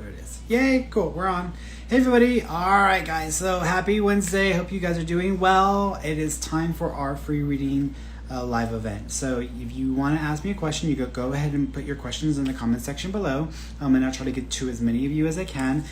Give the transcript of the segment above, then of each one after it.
There it is. Yay, cool, we're on. Hey everybody. Alright guys, so happy Wednesday. Hope you guys are doing well. It is time for our free reading live event. So if you want to ask me a question, you go ahead and put your questions in the comment section below, and I'll try to get to as many of you as I can.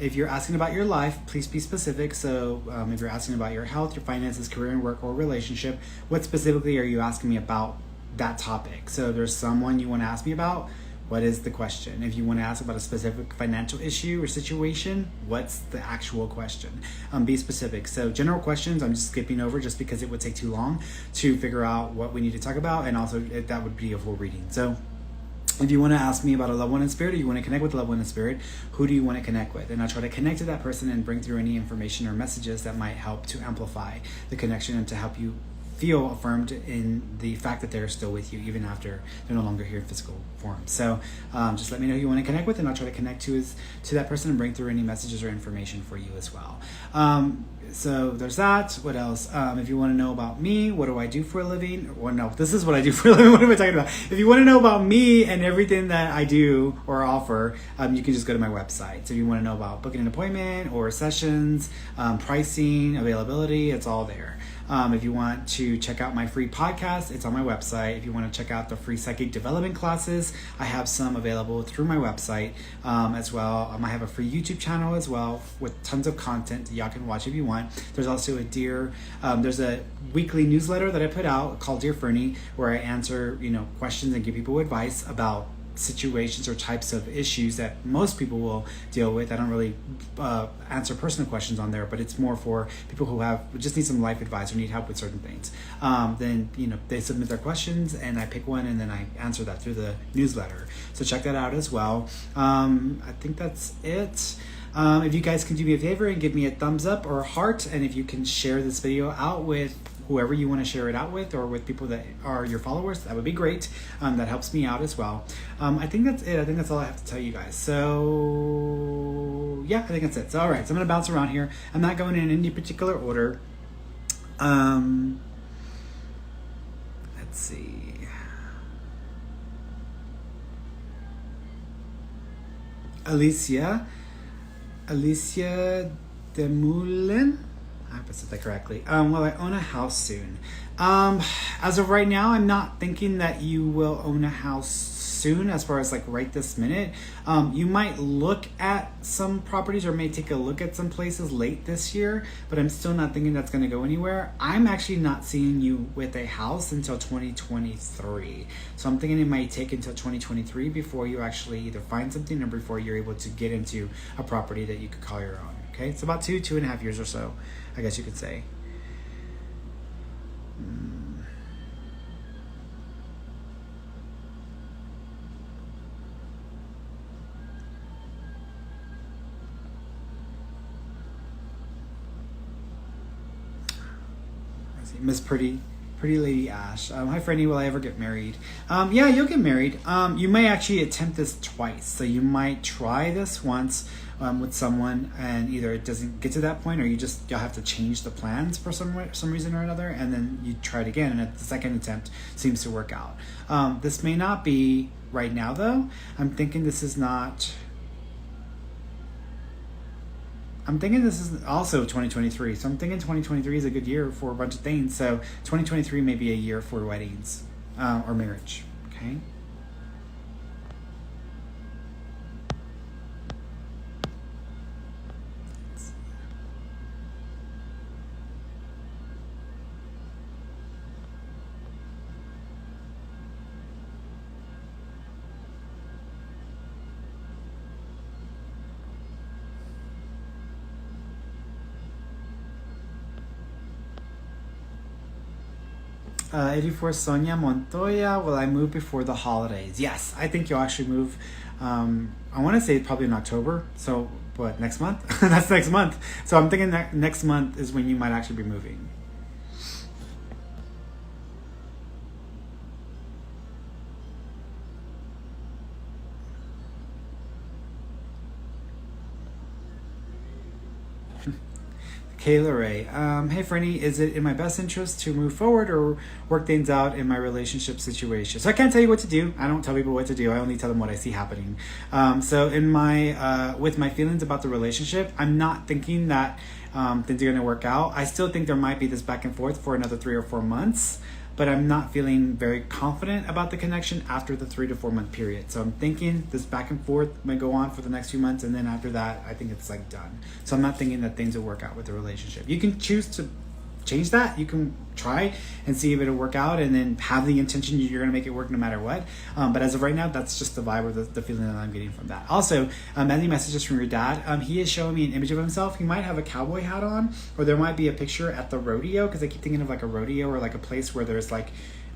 If you're asking about your life, please be specific. So if you're asking about your health, your finances, career and work, or relationship, what specifically are you asking me about that topic? So there's someone you want to ask me about. What is the question? If you want to ask about a specific financial issue or situation, what's the actual question? Be specific. So general questions, I'm just skipping over just because it would take too long to figure out what we need to talk about, and also that would be a full reading. So if you want to ask me about a loved one in spirit, or you want to connect with a loved one in spirit, who do you want to connect with? And I'll try to connect to that person and bring through any information or messages that might help to amplify the connection and to help you feel affirmed in the fact that they're still with you even after they're no longer here in physical form. So just let me know who you want to connect with, and I'll try to connect to that person and bring through any messages or information for you as well. So there's that. What else? If you want to know about me, what do I do for a living? Well, no, this is what I do for a living. What am I talking about? If you want to know about me and everything that I do or offer, you can just go to my website. So if you want to know about booking an appointment or sessions, pricing, availability, it's all there. If you want to check out my free podcast, it's on my website. If you want to check out the free psychic development classes, I have some available through my website as well. I have a free YouTube channel as well with tons of content that y'all can watch if you want. There's also there's a weekly newsletter that I put out called Dear Ferny, where I answer questions and give people advice about situations or types of issues that most people will deal with. I don't really answer personal questions on there, but it's more for people who just need some life advice or need help with certain things. Then they submit their questions and I pick one and then I answer that through the newsletter. So check that out as well. I think that's it. If you guys can do me a favor and give me a thumbs up or a heart, and if you can share this video out with whoever you want to share it out with, or with people that are your followers, that would be great. That helps me out as well. I think that's it. I think that's all I have to tell you guys. So yeah, I think that's it. So all right, so I'm gonna bounce around here. I'm not going in any particular order. Let's see. Alicia Demoulen. I hope I said that correctly. Well, I own a house soon. As of right now, I'm not thinking that you will own a house soon, as far as like right this minute. You might look at some properties or may take a look at some places late this year, but I'm still not thinking that's going to go anywhere. I'm actually not seeing you with a house until 2023. So I'm thinking it might take until 2023 before you actually either find something or before you're able to get into a property that you could call your own. Okay, it's about 2.5 years or so, I guess you could say. Miss Pretty Lady Ash. Hi Ferny, will I ever get married? Yeah, you'll get married. You may actually attempt this twice. So you might try this once with someone, and either it doesn't get to that point, or you'll have to change the plans for some reason or another, and then you try it again, and at the second attempt seems to work out. This may not be right now though. I'm thinking this is also 2023. So I'm thinking 2023 is a good year for a bunch of things. So 2023 may be a year for weddings or marriage. Okay. Uh, 84 Sonia Montoya, will I move before the holidays? Yes, I think you'll actually move. I want to say probably in October. So what, next month? That's next month. So I'm thinking that next month is when you might actually be moving. Kayla Ray. Hey, Ferny, is it in my best interest to move forward or work things out in my relationship situation? So I can't tell you what to do. I don't tell people what to do. I only tell them what I see happening. So in my with my feelings about the relationship, I'm not thinking that things are going to work out. I still think there might be this back and forth for another 3 or 4 months, but I'm not feeling very confident about the connection after the 3 to 4 month period. So I'm thinking this back and forth might go on for the next few months, and then after that, I think it's like done. So I'm not thinking that things will work out with the relationship. You can choose to change that. You can try and see if it'll work out, and then have the intention you're going to make it work no matter what. But as of right now, that's just the vibe or the feeling that I'm getting from that. Also, any messages from your dad, he is showing me an image of himself. He might have a cowboy hat on, or there might be a picture at the rodeo, because I keep thinking of like a rodeo or like a place where there's like,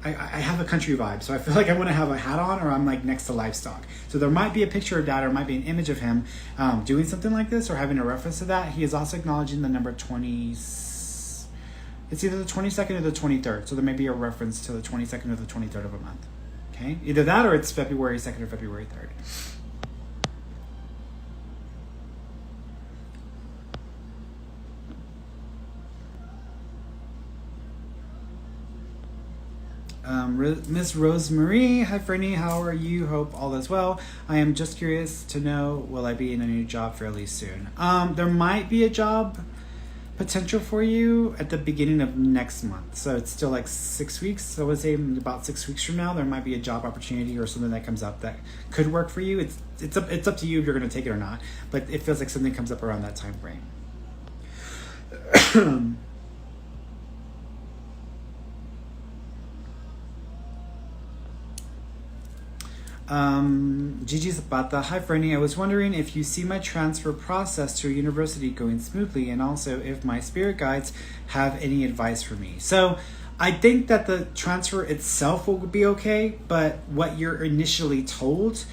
I have a country vibe, so I feel like I want to have a hat on, or I'm like next to livestock. So there might be a picture of dad, or might be an image of him doing something like this, or having a reference to that. He is also acknowledging the number 20. It's either the 22nd or the 23rd. So there may be a reference to the 22nd or the 23rd of a month. Okay? Either that, or it's February 2nd or February 3rd. Miss Rosemary, hi Ferny, how are you? Hope all is well. I am just curious to know, will I be in a new job fairly soon? There might be a job potential for you at the beginning of next month. So it's still like 6 weeks. So I would say about 6 weeks from now, there might be a job opportunity or something that comes up that could work for you. It's up to you if you're going to take it or not. But it feels like something comes up around that time frame. Gigi Zapata, hi Ferny, I was wondering if you see my transfer process to a university going smoothly, and also if my spirit guides have any advice for me. So I think that the transfer itself will be okay, but what you're initially told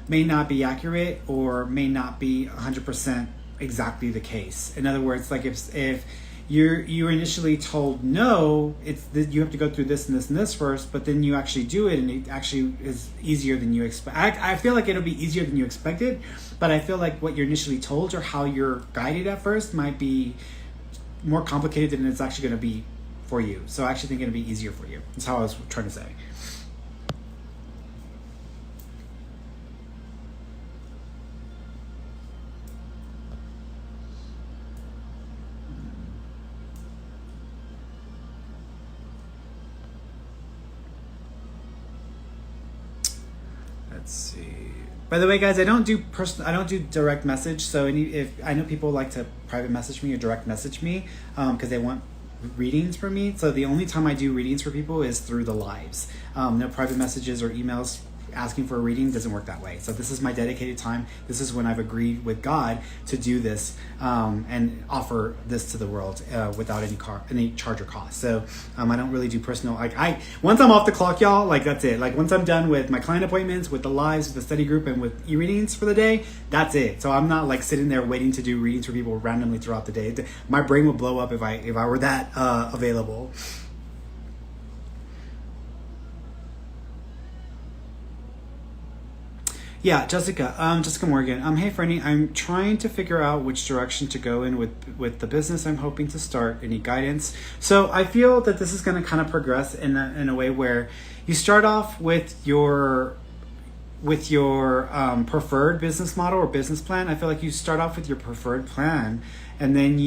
may not be accurate, or may not be 100% exactly the case. In other words, like if you're initially told no, it's that you have to go through this and this and this first, but then you actually do it, and it actually is easier than you expect. I feel like it'll be easier than you expected, but I feel like what you're initially told, or how you're guided at first, might be more complicated than it's actually going to be for you. So I actually think it'll be easier for you. That's how I was trying to say. Let's see. By the way, guys, I don't do direct message. So if I know people like to private message me or direct message me because they want readings from me. So the only time I do readings for people is through the lives. No private messages or emails asking for a reading doesn't work that way. So this is my dedicated time. This is when I've agreed with God to do this and offer this to the world without any charge or cost. So I don't really do personal. Once I'm off the clock, y'all, like that's it. Like once I'm done with my client appointments, with the lives, with the study group, and with e-readings for the day, that's it. So I'm not like sitting there waiting to do readings for people randomly throughout the day. My brain would blow up if I were that available. Yeah, Jessica Morgan. Hey, Ferny, I'm trying to figure out which direction to go in with the business I'm hoping to start. Any guidance? So I feel that this is going to kind of progress in a way where you start off with your preferred business model or business plan. I feel like you start off with your preferred plan, and then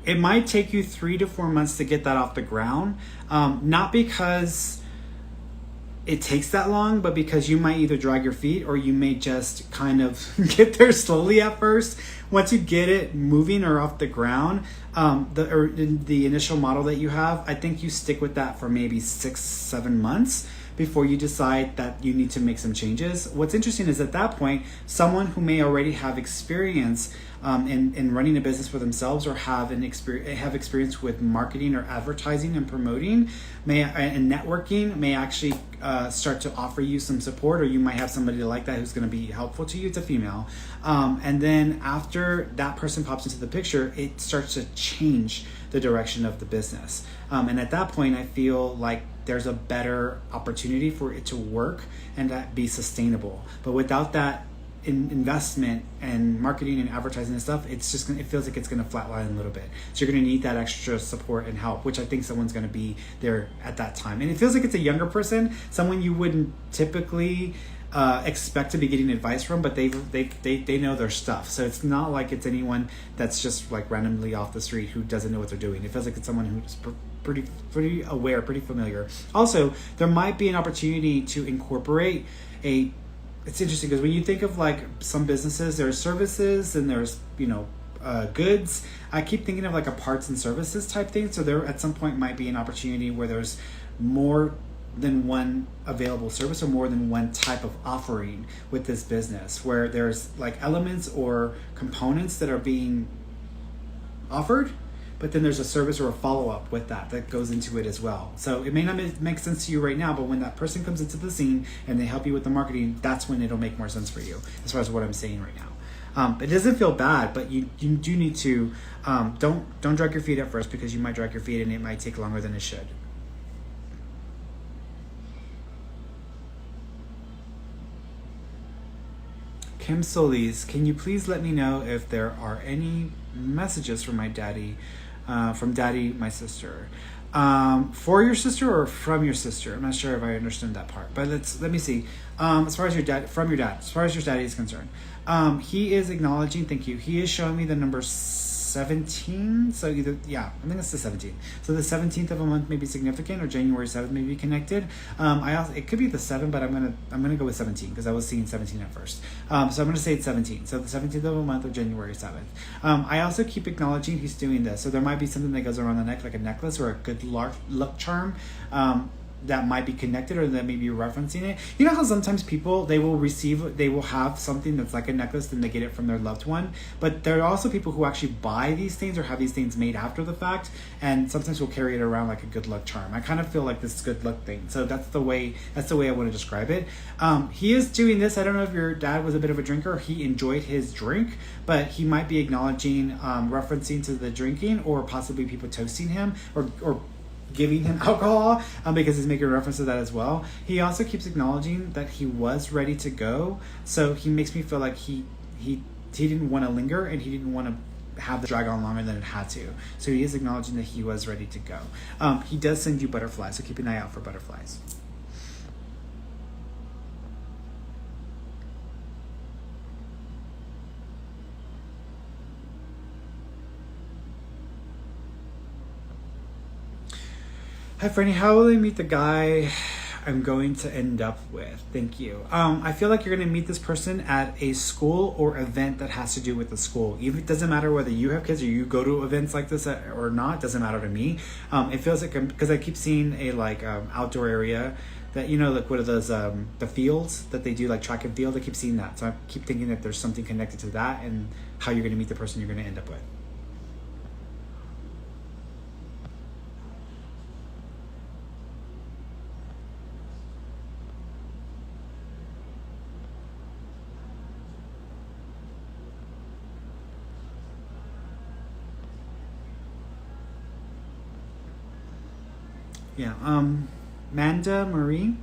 it might take you 3 to 4 months to get that off the ground. Not because it takes that long, but because you might either drag your feet, or you may just kind of get there slowly at first. Once you get it moving or off the ground, the initial model that you have, I think you stick with that for maybe 6-7 months before you decide that you need to make some changes. What's interesting is at that point, someone who may already have experience in running a business for themselves, or have experience with marketing or advertising and promoting, and networking, may actually start to offer you some support, or you might have somebody like that who's going to be helpful to you. It's a female. And then after that person pops into the picture, it starts to change the direction of the business. And at that point, I feel like there's a better opportunity for it to work and that be sustainable. But without that investment and marketing and advertising and stuff, it feels like it's going to flatline a little bit. So you're going to need that extra support and help, which I think someone's going to be there at that time. And it feels like it's a younger person, someone you wouldn't typically expect to be getting advice from, but they know their stuff. So it's not like it's anyone that's just like randomly off the street who doesn't know what they're doing. It feels like it's someone who's pretty aware, pretty familiar. Also, there might be an opportunity to incorporate it's interesting because when you think of like some businesses, there's services and there's, goods. I keep thinking of like a parts and services type thing. So there at some point might be an opportunity where there's more than one available service or more than one type of offering with this business, where there's like elements or components that are being offered, but then there's a service or a follow-up with that goes into it as well. So it may not make sense to you right now, but when that person comes into the scene and they help you with the marketing, that's when it'll make more sense for you as far as what I'm saying right now. It doesn't feel bad, but you do need to don't drag your feet at first, because you might drag your feet and it might take longer than it should. Kim Solis, can you please let me know if there are any messages from my daddy, from daddy, my sister, for your sister or from your sister? I'm not sure if I understand that part, but let me see. As far as your dad, from your dad, as far as your daddy is concerned, he is acknowledging. Thank you. He is showing me the number 17. So I think it's the 17th. So the 17th of a month may be significant, or January 7th may be connected. It could be the 7, but I'm gonna go with 17 because I was seeing 17 at first. So I'm gonna say it's 17. So the 17th of a month of January 7th. I also keep acknowledging he's doing this. So there might be something that goes around the neck, like a necklace or a good luck charm. That might be connected, or that may be referencing it. You know how sometimes people, they will have something that's like a necklace and they get it from their loved one, but there are also people who actually buy these things or have these things made after the fact, and sometimes will carry it around like a good luck charm. I kind of feel like this good luck thing. So that's the way I want to describe it. He is doing this. I don't know if your dad was a bit of a drinker, he enjoyed his drink, but he might be acknowledging, referencing to the drinking, or possibly people toasting him or giving him alcohol, because he's making reference to that as well. He also keeps acknowledging that he was ready to go, so he makes me feel like he didn't want to linger, and he didn't want to have the drag on longer than it had to. So he is acknowledging that he was ready to go. He does send you butterflies, so keep an eye out for butterflies. Hi, Ferny. How will I meet the guy I'm going to end up with? Thank you. I feel like you're going to meet this person at a school or event that has to do with the school. Even it doesn't matter whether you have kids or you go to events like this or not. It doesn't matter to me. It feels like, because I keep seeing a outdoor area that, like what are those, the fields that they do, like track and field. I keep seeing that. So I keep thinking that there's something connected to that and how you're going to meet the person you're going to end up with. Yeah, Manda Marie.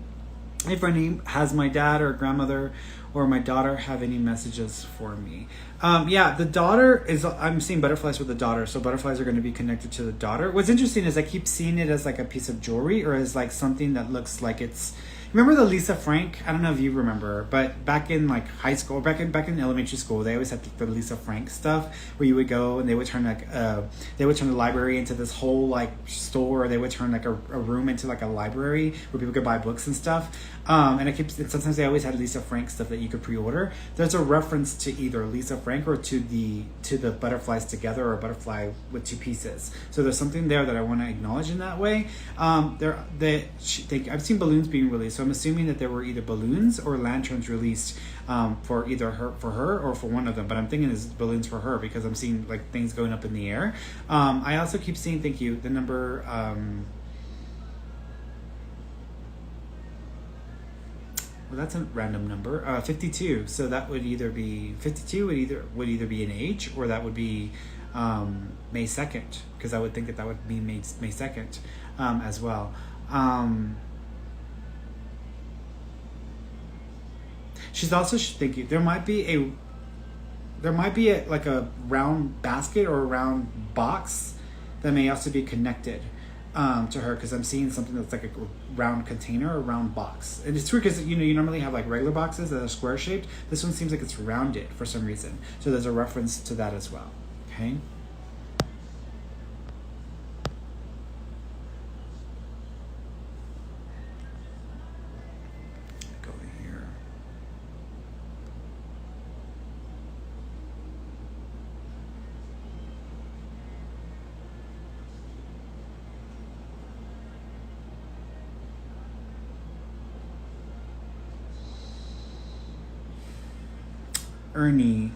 If my name has my dad or grandmother or my daughter have any messages for me? Yeah, the daughter is, I'm seeing butterflies with the daughter, so butterflies are going to be connected to the daughter. What's interesting is I keep seeing it as like a piece of jewelry, or as like something that looks like it's, remember the Lisa Frank? I don't know if you remember, but back in like high school, back in elementary school, they always had the Lisa Frank stuff where you would go and they would turn the library into this whole like store, or they would turn like a room into like a library where people could buy books and stuff. And sometimes they always had Lisa Frank stuff that you could pre-order. There's a reference to either Lisa Frank or to the butterflies together, or a butterfly with two pieces. So there's something there that I want to acknowledge in that way. I've seen balloons being released, so I'm assuming that there were either balloons or lanterns released for either her or for one of them. But I'm thinking it's balloons for her, because I'm seeing like things going up in the air. I also keep seeing, thank you, the number. Well, that's a random number. 52. So that would either be 52 would either be an age, or that would be May 2nd, because I would think that would be May 2nd as well. She's also, thank you. There might be like a round basket or a round box that may also be connected to her, because I'm seeing something that's like a round container or round box. And it's weird because you normally have like regular boxes that are square shaped. This one seems like it's rounded for some reason. So there's a reference to that as well. Okay. Go here. Ernie,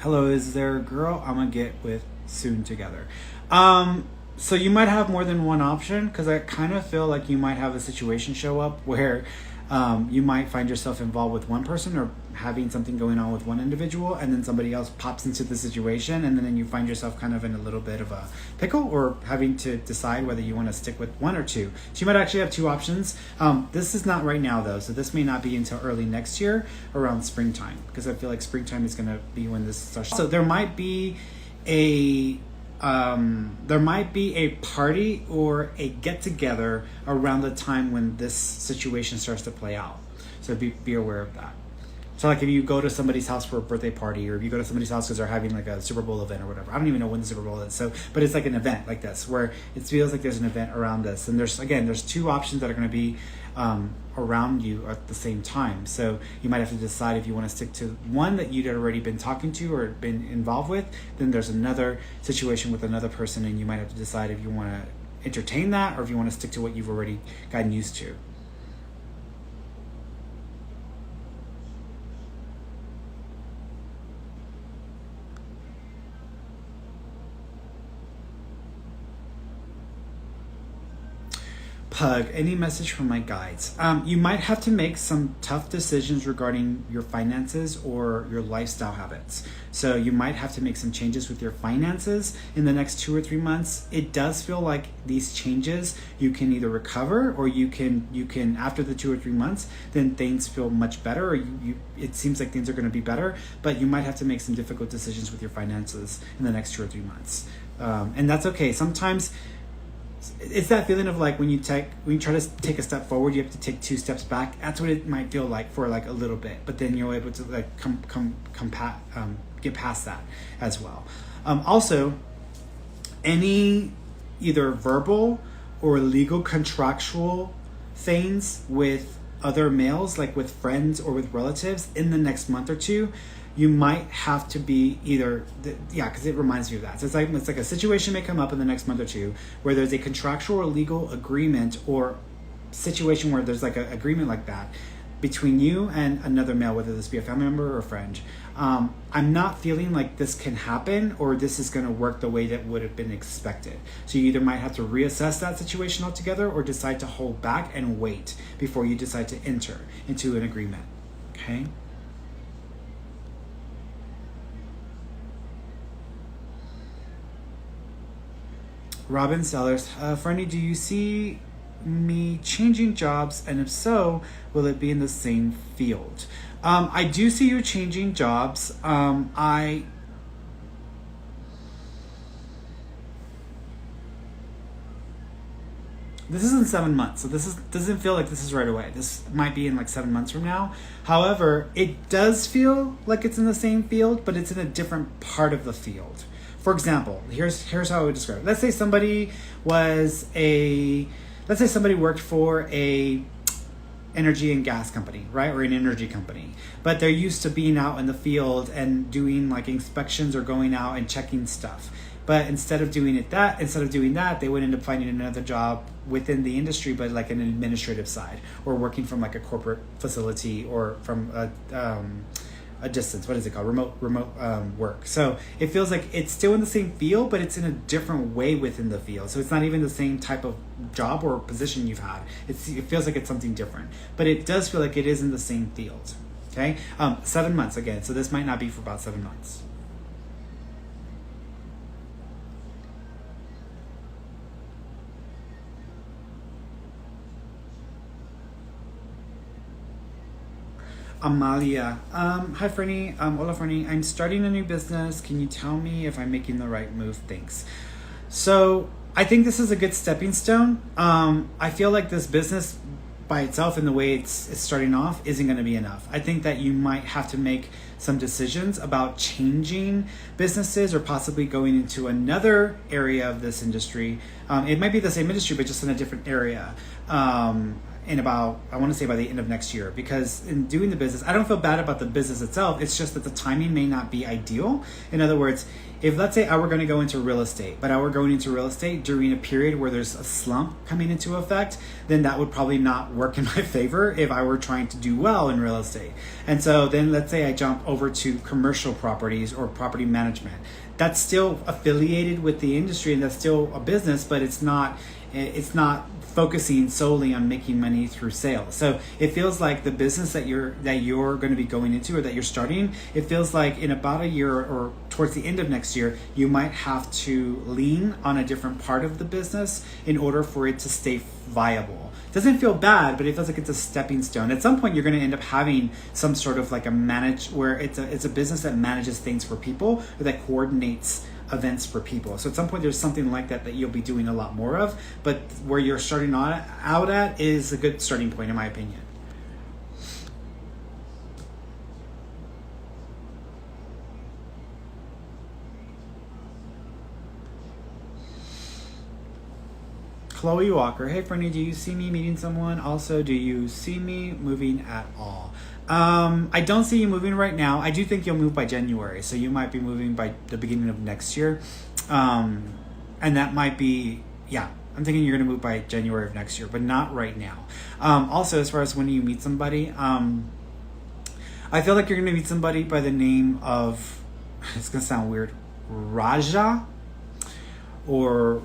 hello, is there a girl I'm gonna get with soon together? So you might have more than one option, because I kind of feel like you might have a situation show up where you might find yourself involved with one person or having something going on with one individual, and then somebody else pops into the situation, and then you find yourself kind of in a little bit of a pickle, or having to decide whether you want to stick with one or two. So you might actually have two options. This is not right now though, so this may not be until early next year, around springtime, because I feel like springtime is going to be when this starts. So there might be a party or a get together around the time when this situation starts to play out. So be aware of that. So like if you go to somebody's house for a birthday party, or if you go to somebody's house because they're having like a Super Bowl event or whatever. I don't even know when the Super Bowl is. So, but it's like an event like this where it feels like there's an event around this. And there's two options that are going to be around you at the same time. So you might have to decide if you want to stick to one that you'd already been talking to or been involved with. Then there's another situation with another person, and you might have to decide if you want to entertain that or if you want to stick to what you've already gotten used to. Pug, any message from my guides? You might have to make some tough decisions regarding your finances or your lifestyle habits. So you might have to make some changes with your finances in the next 2 or 3 months. It does feel like these changes, you can either recover, or you can after the 2 or 3 months, then things feel much better, or it seems like things are going to be better, but you might have to make some difficult decisions with your finances in the next 2 or 3 months. And that's okay. Sometimes it's that feeling of like when you try to take a step forward, you have to take 2 steps back. That's what it might feel like for like a little bit, but then you're able to like get past that as well. Also, any either verbal or legal contractual things with other males, like with friends or with relatives, in the next month or two, you might have to be because it reminds me of that. So it's like a situation may come up in the next month or two where there's a contractual or legal agreement or situation where there's like an agreement like that between you and another male, whether this be a family member or a friend. I'm not feeling like this can happen or this is going to work the way that would have been expected. So you either might have to reassess that situation altogether or decide to hold back and wait before you decide to enter into an agreement. Okay? Robin Sellers, Ferny, do you see me changing jobs? And if so, will it be in the same field? I do see you changing jobs. This is in 7 months, so doesn't feel like this is right away. This might be in like 7 months from now. However, it does feel like it's in the same field, but it's in a different part of the field. For example, here's how I would describe it. Let's say somebody worked for a energy and gas company, right? Or an energy company. But they're used to being out in the field and doing like inspections or going out and checking stuff. But instead of doing that, they would end up finding another job within the industry, but like an administrative side, or working from like a corporate facility or from a distance. What is it called? Remote work. So it feels like it's still in the same field, but it's in a different way within the field. So it's not even the same type of job or position you've had. It feels like it's something different, but it does feel like it is in the same field. Okay. 7 months again. So this might not be for about 7 months. Amalia. Hi, Ferny. Hola, Ferny. I'm starting a new business. Can you tell me if I'm making the right move? Thanks. So I think this is a good stepping stone. I feel like this business by itself and the way it's starting off isn't going to be enough. I think that you might have to make some decisions about changing businesses or possibly going into another area of this industry. It might be the same industry, but just in a different area. In about, I want to say by the end of next year, because in doing the business, I don't feel bad about the business itself. It's just that the timing may not be ideal. In other words, if let's say I were going to go into real estate, but I were going into real estate during a period where there's a slump coming into effect, then that would probably not work in my favor if I were trying to do well in real estate. And so then let's say I jump over to commercial properties or property management. That's still affiliated with the industry and that's still a business, but it's not focusing solely on making money through sales. So it feels like the business that you're going to be going into or that you're starting, it feels like in about a year or towards the end of next year, you might have to lean on a different part of the business in order for it to stay viable. It doesn't feel bad, but it feels like it's a stepping stone. At some point, you're going to end up having some sort of like where it's a business that manages things for people or that coordinates events for people. So at some point there's something like that you'll be doing a lot more of, but where you're starting out at is a good starting point in my opinion. Chloe Walker, hey Ferny, do you see me meeting someone? Also, do you see me moving at all? I don't see you moving right now. I do think you'll move by January, so you might be moving by the beginning of next year. And that might be, I'm thinking you're going to move by January of next year, but not right now. Also, as far as when you meet somebody, I feel like you're going to meet somebody by the name of, it's going to sound weird, Raja, or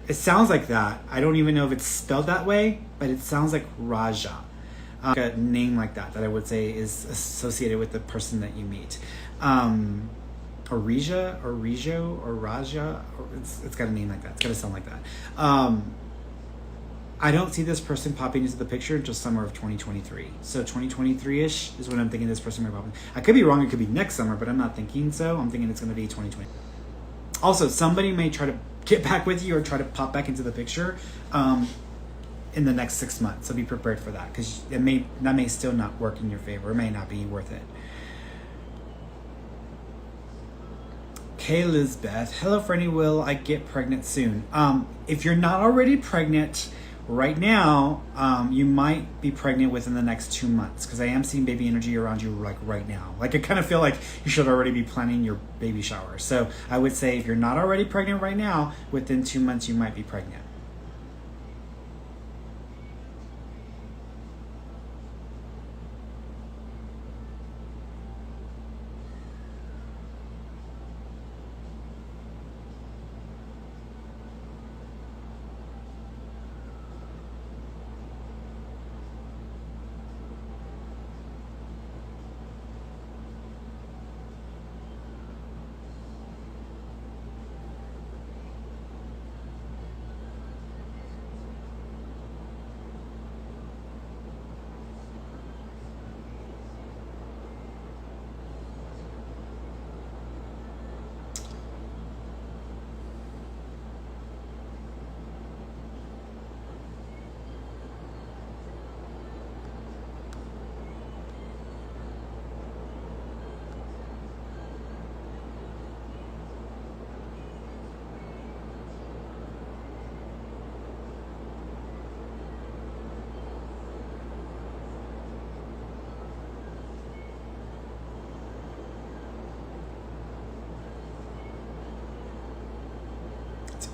it sounds like that. I don't even know if it's spelled that way, but it sounds like Raja. A name like that I would say is associated with the person that you meet. Or Rija, or Rijo, or Raja, or it's got a name like that. It's got to sound like that. I don't see this person popping into the picture until summer of 2023. So 2023-ish is when I'm thinking this person might pop in. I could be wrong. It could be next summer, but I'm not thinking so. I'm thinking it's going to be 2020. Also, somebody may try to get back with you or try to pop back into the picture in the next 6 months. So be prepared for that, because that may still not work in your favor. It may not be worth it. Kay Lisbeth, hello Ferny, will I get pregnant soon? If you're not already pregnant right now, you might be pregnant within the next 2 months, because I am seeing baby energy around you like right now. Like I kind of feel like you should already be planning your baby shower. So I would say if you're not already pregnant right now, within 2 months you might be pregnant.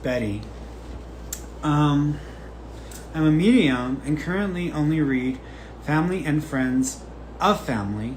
Betty. I'm a medium and currently only read family and friends of family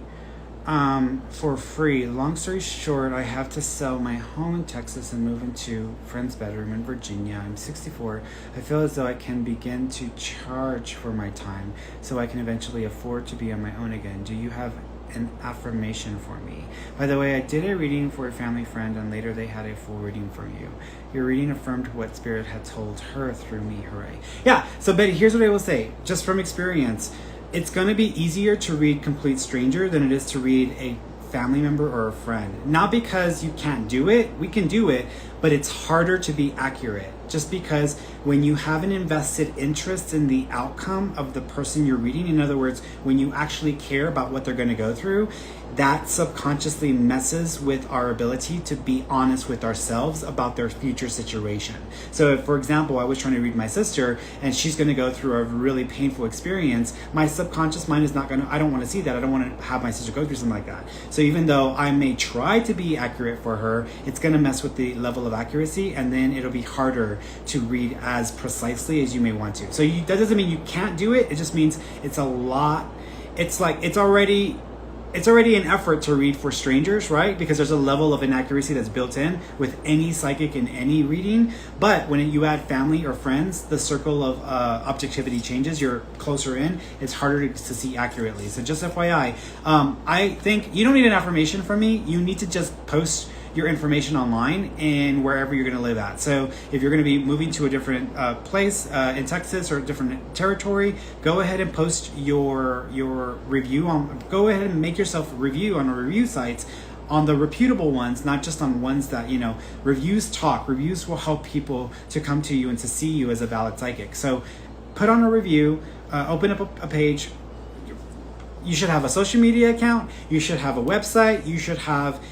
for free. Long story short, I have to sell my home in Texas and move into a friend's bedroom in Virginia. I'm 64. I feel as though I can begin to charge for my time so I can eventually afford to be on my own again. Do you have an affirmation for me? By the way, I did a reading for a family friend and later they had a full reading from you. Your reading affirmed what Spirit had told her through me. Hooray. Yeah, so Betty, here's what I will say, just from experience. it's going to be easier to read complete stranger than it is to read a family member or a friend. Not because you can't do it, we can do it, but it's harder to be accurate. Just because when you have an invested interest in the outcome of the person you're reading, in other words, when you actually care about what they're going to go through, that subconsciously messes with our ability to be honest with ourselves about their future situation. So if, for example, I was trying to read my sister and she's going to go through a really painful experience, my subconscious mind is not going to, I don't want to see that. I don't want to have my sister go through something like that. So even though I may try to be accurate for her, it's going to mess with the level of accuracy, and then it'll be harder to read as precisely as you may want to. So that doesn't mean you can't do it. It just means it's a lot. It's like, it's already an effort to read for strangers, right? Because there's a level of inaccuracy that's built in with any psychic in any reading. But when you add family or friends, the circle of objectivity changes. You're closer in. It's harder to see accurately. So just FYI, I think you don't need an affirmation from me. You need to just post your information online and wherever you're going to live at. So if you're going to be moving to a different place in Texas or a different territory, go ahead and post your review on, go ahead and make yourself a review on review sites, on the reputable ones, not just on ones that, reviews talk. Reviews will help people to come to you and to see you as a valid psychic. So put on a review, open up a page. You should have a social media account. You should have a website. You should have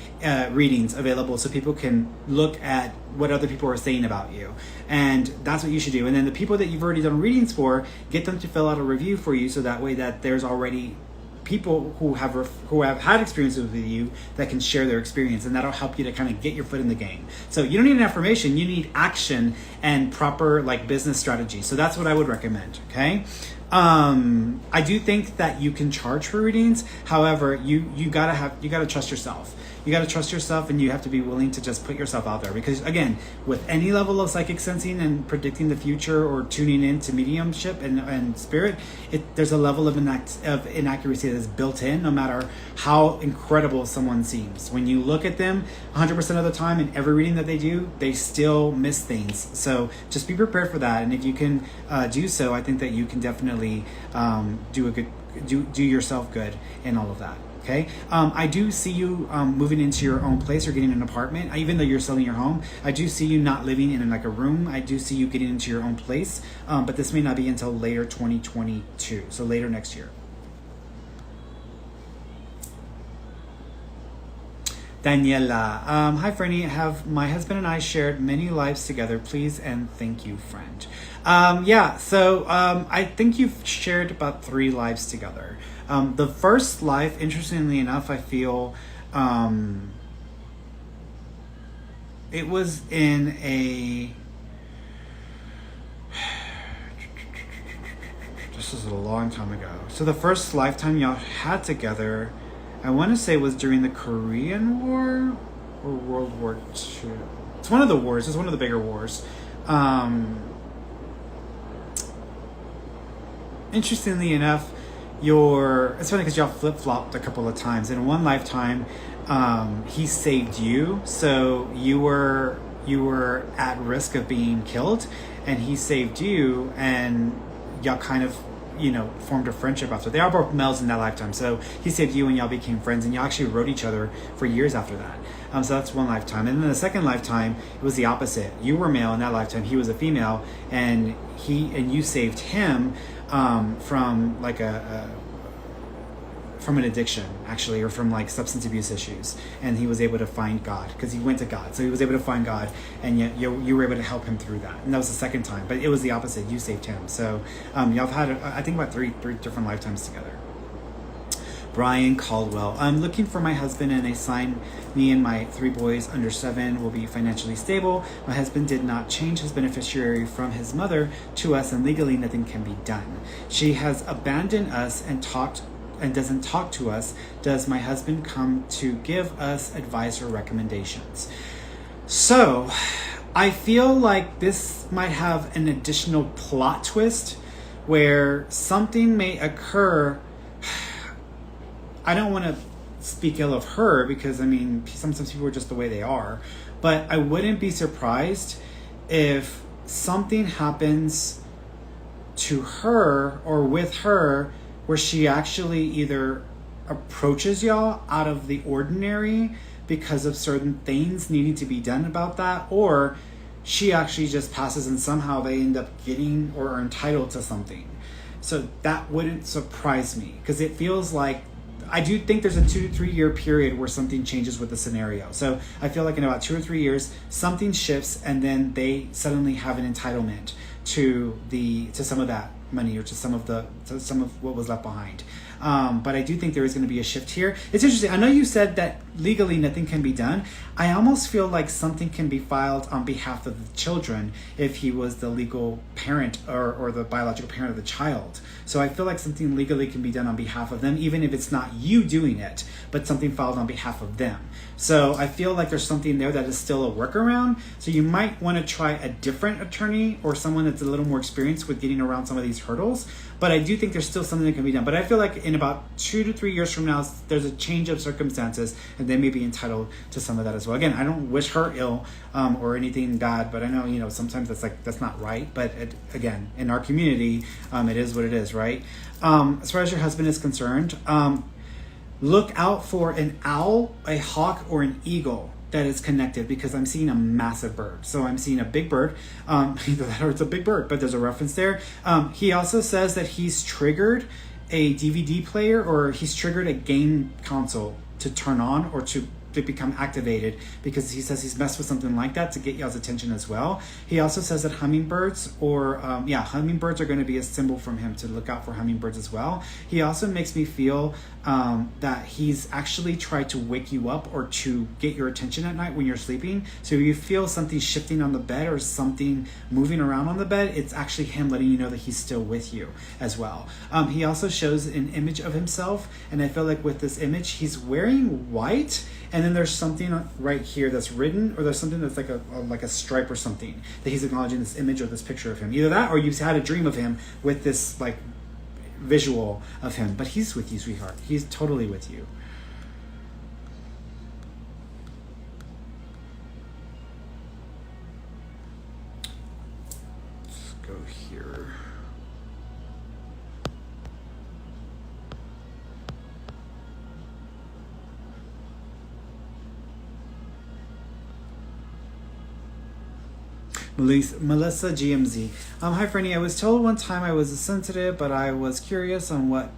readings available so people can look at what other people are saying about you. And that's what you should do. And then the people that you've already done readings for, get them to fill out a review for you, so that way that there's already people who have had experiences with you that can share their experience, and that'll help you to kind of get your foot in the game. So you don't need an affirmation, you need action and proper business strategy. So that's what I would recommend. Okay. I do think that you can charge for readings. However, you gotta trust yourself. You got to trust yourself, and you have to be willing to just put yourself out there, because again, with any level of psychic sensing and predicting the future or tuning into mediumship and spirit, there's a level of inaccuracy that is built in, no matter how incredible someone seems. When you look at them 100% of the time in every reading that they do, they still miss things. So just be prepared for that. And if you can do so, I think that you can definitely do yourself good in all of that. Okay. I do see you moving into your own place or getting an apartment. Even though you're selling your home, I do see you not living in a room. I do see you getting into your own place, but this may not be until later 2022, so later next year. Daniela, hi Ferny, have my husband and I shared many lives together, please and thank you, friend. So I think you've shared about 3 lives together. The first life, interestingly enough, I feel it was in this is a long time ago. So the first lifetime y'all had together, I want to say, was during the Korean War or World War II. It's one of the wars. It's one of the bigger wars. Interestingly enough, it's funny because y'all flip-flopped a couple of times. In one lifetime, he saved you, so you were at risk of being killed, and he saved you, and y'all kind of formed a friendship after. They are both males in that lifetime, so he saved you and y'all became friends, and y'all actually wrote each other for years after that. So that's one lifetime. And then the second lifetime, it was the opposite. You were male in that lifetime, he was a female, and you saved him from from an addiction, actually, or from substance abuse issues, and he was able to find God because he went to God, so he was able to find God, and yet you were able to help him through that. And that was the second time, but it was the opposite. You saved him. So y'all have had I think about three different lifetimes together. Brian Caldwell, I'm looking for my husband and a sign. Me and my 3 boys under 7 will be financially stable. My husband did not change his beneficiary from his mother to us, and legally nothing can be done. She has abandoned us and doesn't talk to us. Does my husband come to give us advice or recommendations? So I feel like this might have an additional plot twist where something may occur. I don't want to speak ill of her because, sometimes people are just the way they are. But I wouldn't be surprised if something happens to her or with her where she actually either approaches y'all out of the ordinary because of certain things needing to be done about that, or she actually just passes and somehow they end up getting or are entitled to something. So that wouldn't surprise me, because it feels like, I do think there's a 2 to 3 year period where something changes with the scenario. So I feel like in about 2 or 3 years, something shifts and then they suddenly have an entitlement to some of that money, or to some of what was left behind. But I do think there is going to be a shift here. It's interesting. I know you said that legally nothing can be done. I almost feel like something can be filed on behalf of the children if he was the legal parent or the biological parent of the child. So I feel like something legally can be done on behalf of them, even if it's not you doing it, but something filed on behalf of them. So I feel like there's something there that is still a workaround. So you might want to try a different attorney or someone that's a little more experienced with getting around some of these hurdles. But I do think there's still something that can be done. But I feel like in about 2 to 3 years from now, there's a change of circumstances and they may be entitled to some of that as well. Again, I don't wish her ill or anything bad, but I know, sometimes that's not right. But again, in our community, it is what it is, right? As far as your husband is concerned, look out for an owl, a hawk, or an eagle that is connected, because I'm seeing a massive bird. So I'm seeing a big bird, either that or it's a big bird, but there's a reference there. He also says that he's triggered a DVD player, or he's triggered a game console to turn on or to become activated, because he says he's messed with something like that to get y'all's attention as well. He also says that hummingbirds hummingbirds are going to be a symbol from him, to look out for hummingbirds as well. He also makes me feel that he's actually tried to wake you up or to get your attention at night when you're sleeping. So if you feel something shifting on the bed or something moving around on the bed, it's actually him letting you know that he's still with you as well. He also shows an image of himself, and I feel like with this image, he's wearing white, and then there's something right here that's written, or there's something that's like a stripe or something that he's acknowledging this image or this picture of him. Either that, or you've had a dream of him with this like visual of him. But he's with you, sweetheart. He's totally with you. Let's go here. Melissa GMZ. Hi, Ferny. I was told one time I was a sensitive, but I was curious on what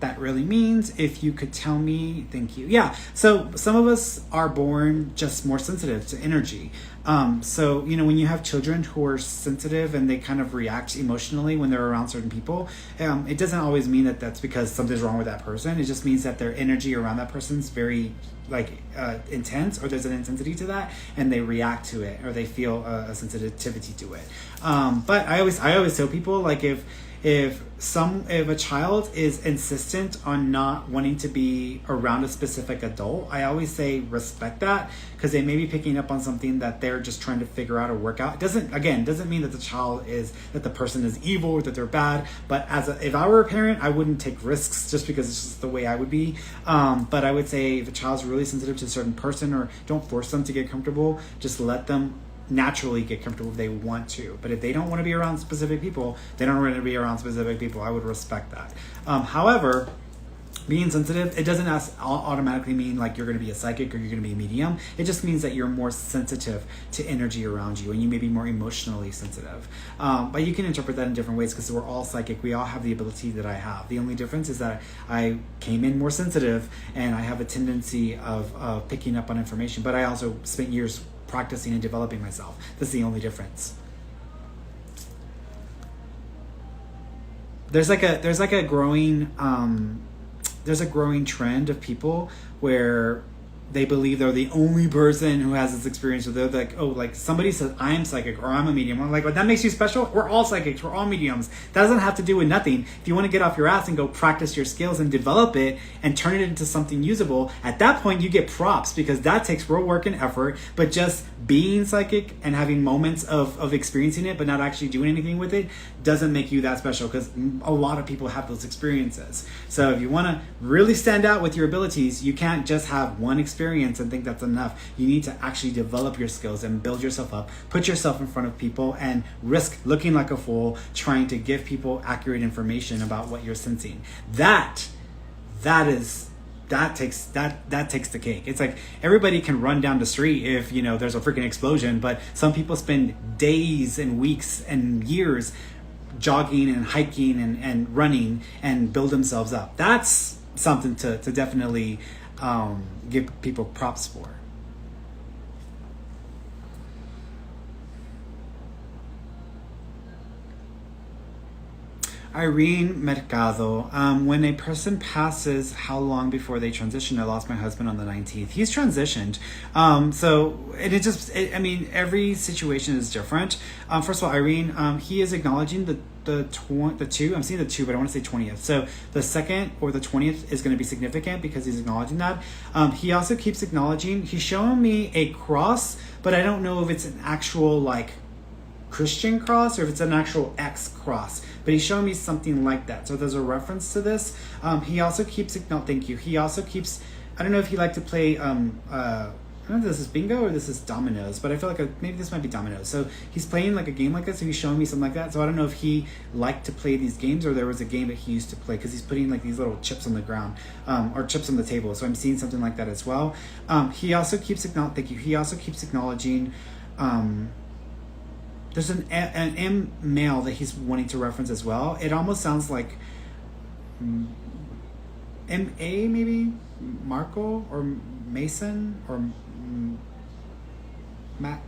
that really means. If you could tell me, thank you. Yeah. So some of us are born just more sensitive to energy. So, when you have children who are sensitive and they kind of react emotionally when they're around certain people, it doesn't always mean that that's because something's wrong with that person. It just means that their energy around that person's very intense, or there's an intensity to that, and they react to it, or they feel a sensitivity to it. But I always tell people, like, if a child is insistent on not wanting to be around a specific adult, I always say respect that, because they may be picking up on something that they're just trying to figure out or work out. It doesn't mean that the person is evil or that they're bad. But if I were a parent, I wouldn't take risks just because it's just the way I would be. But I would say if a child's really sensitive to a certain person, or don't force them to get comfortable, just let them naturally get comfortable if they want to. But if they don't want to be around specific people, they don't want to be around specific people. I would respect that. However, being sensitive, it doesn't automatically mean like you're going to be a psychic or you're going to be a medium. It just means that you're more sensitive to energy around you, and you may be more emotionally sensitive. But you can interpret that in different ways, because we're all psychic. We all have the ability that I have. The only difference is that I came in more sensitive, and I have a tendency of picking up on information. But I also spent years practicing and developing myself. That's the only difference. There's a growing trend of people where they believe they're the only person who has this experience. So they're like, oh, like somebody says I'm psychic or I'm a medium. I'm like, well, that makes you special? We're all psychics. We're all mediums. That doesn't have to do with nothing. If you want to get off your ass and go practice your skills and develop it and turn it into something usable, at that point you get props, because that takes real work and effort. But just being psychic and having moments of experiencing it but not actually doing anything with it doesn't make you that special, because a lot of people have those experiences. So if you want to really stand out with your abilities, you can't just have one experience experience and think that's enough. You need to actually develop your skills and build yourself up, put yourself in front of people, and risk looking like a fool trying to give people accurate information about what you're sensing. That takes the cake. It's like everybody can run down the street if there's a freaking explosion, but some people spend days and weeks and years jogging and hiking and running and build themselves up. That's something to definitely give people props for. Irene Mercado, when a person passes, how long before they transition? I lost my husband on the 19th. He's transitioned. Every situation is different. First of all, Irene, he is acknowledging the two. I'm seeing the two, but I want to say 20th. So the 2nd or the 20th is going to be significant because he's acknowledging that. He also keeps acknowledging, he's showing me a cross, but I don't know if it's an actual Christian cross or if it's an actual X cross, but he's showing me something like that. So there's a reference to this. He also keeps, thank you. He also keeps, I don't know if he liked to play, I don't know if this is bingo or this is dominoes, but I feel like maybe this might be dominoes. So he's playing like a game like this, so he's showing me something like that. So I don't know if he liked to play these games or there was a game that he used to play, because he's putting like these little chips on the ground or chips on the table. So I'm seeing something like that as well. He also keeps acknowledging, there's an M male that he's wanting to reference as well. It almost sounds like M.A. maybe? Marco or Mason or Matt?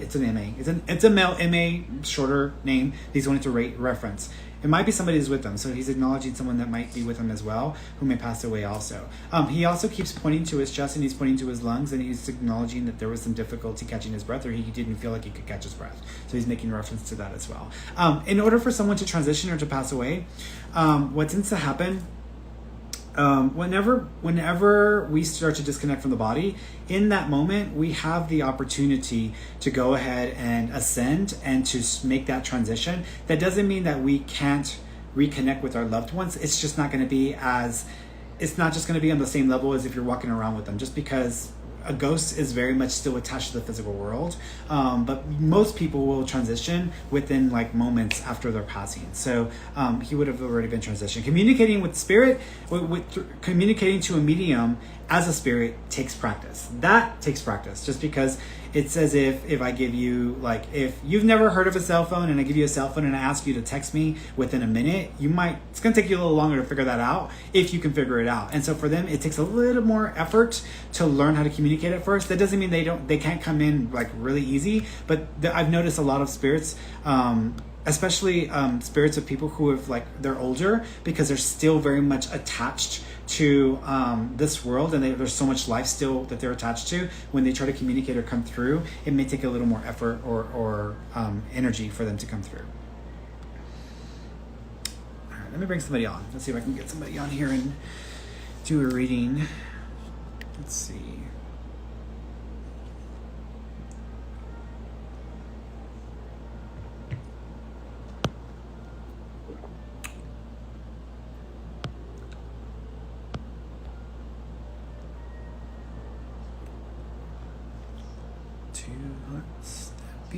It's an M.A. It's a male M.A. shorter name that he's wanting to reference. It might be somebody who's with them, so he's acknowledging someone that might be with him as well, who may pass away also. He also keeps pointing to his chest and he's pointing to his lungs, and he's acknowledging that there was some difficulty catching his breath, or he didn't feel like he could catch his breath. So he's making reference to that as well. In order for someone to transition or to pass away, what tends to happen, whenever we start to disconnect from the body, in that moment we have the opportunity to go ahead and ascend and to make that transition. That doesn't mean that we can't reconnect with our loved ones. It's just not going to be it's not just going to be on the same level as if you're walking around with them, just because a ghost is very much still attached to the physical world, but most people will transition within moments after their passing. So he would have already been transitioned. Communicating with spirit, communicating to a medium as a spirit takes practice. That takes practice, just because it's as if I give you, if you've never heard of a cell phone and I give you a cell phone and I ask you to text me within a minute, it's going to take you a little longer to figure that out, if you can figure it out. And so for them, it takes a little more effort to learn how to communicate at first. That doesn't mean they can't come in really easy, but I've noticed a lot of spirits, especially spirits of people who have they're older, because they're still very much attached to this world, and there's so much life still that they're attached to. When they try to communicate or come through, it may take a little more effort or energy for them to come through. All right, let me bring somebody on. Let's see if I can get somebody on here and do a reading. Let's see.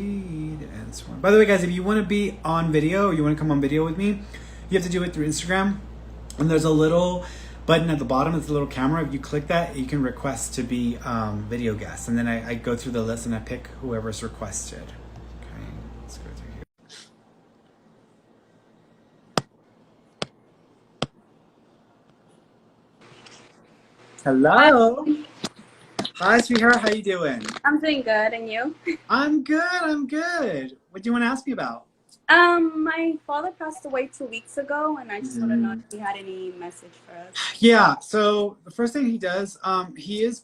And swarm. By the way, guys, if you want to be on video, or you want to come on video with me, you have to do it through Instagram. And there's a little button at the bottom. It's a little camera. If you click that, you can request to be video guest. And then I go through the list and I pick whoever's requested. Okay, let's go through here. Hello. Hi, sweetheart. How you doing? I'm doing good, and you? I'm good. What do you want to ask me about? My father passed away 2 weeks ago, and I just want to know if he had any message for us. Yeah, so the first thing he does, he's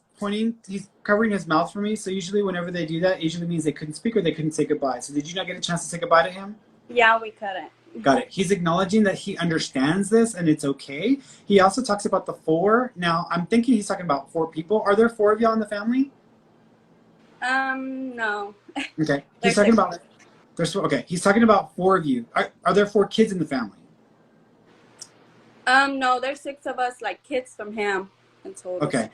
covering his mouth for me. So usually whenever they do that, it usually means they couldn't speak or they couldn't say goodbye. So did you not get a chance to say goodbye to him? Yeah, we couldn't. Got it. He's acknowledging that he understands this and it's okay. He also talks about the 4. Now, I'm thinking he's talking about 4 people. Are there 4 of y'all in the family? No. Okay. He's talking about... Okay, he's talking about 4 of you. Are there 4 kids in the family? No, there's 6 of us, kids from him. in total. Okay.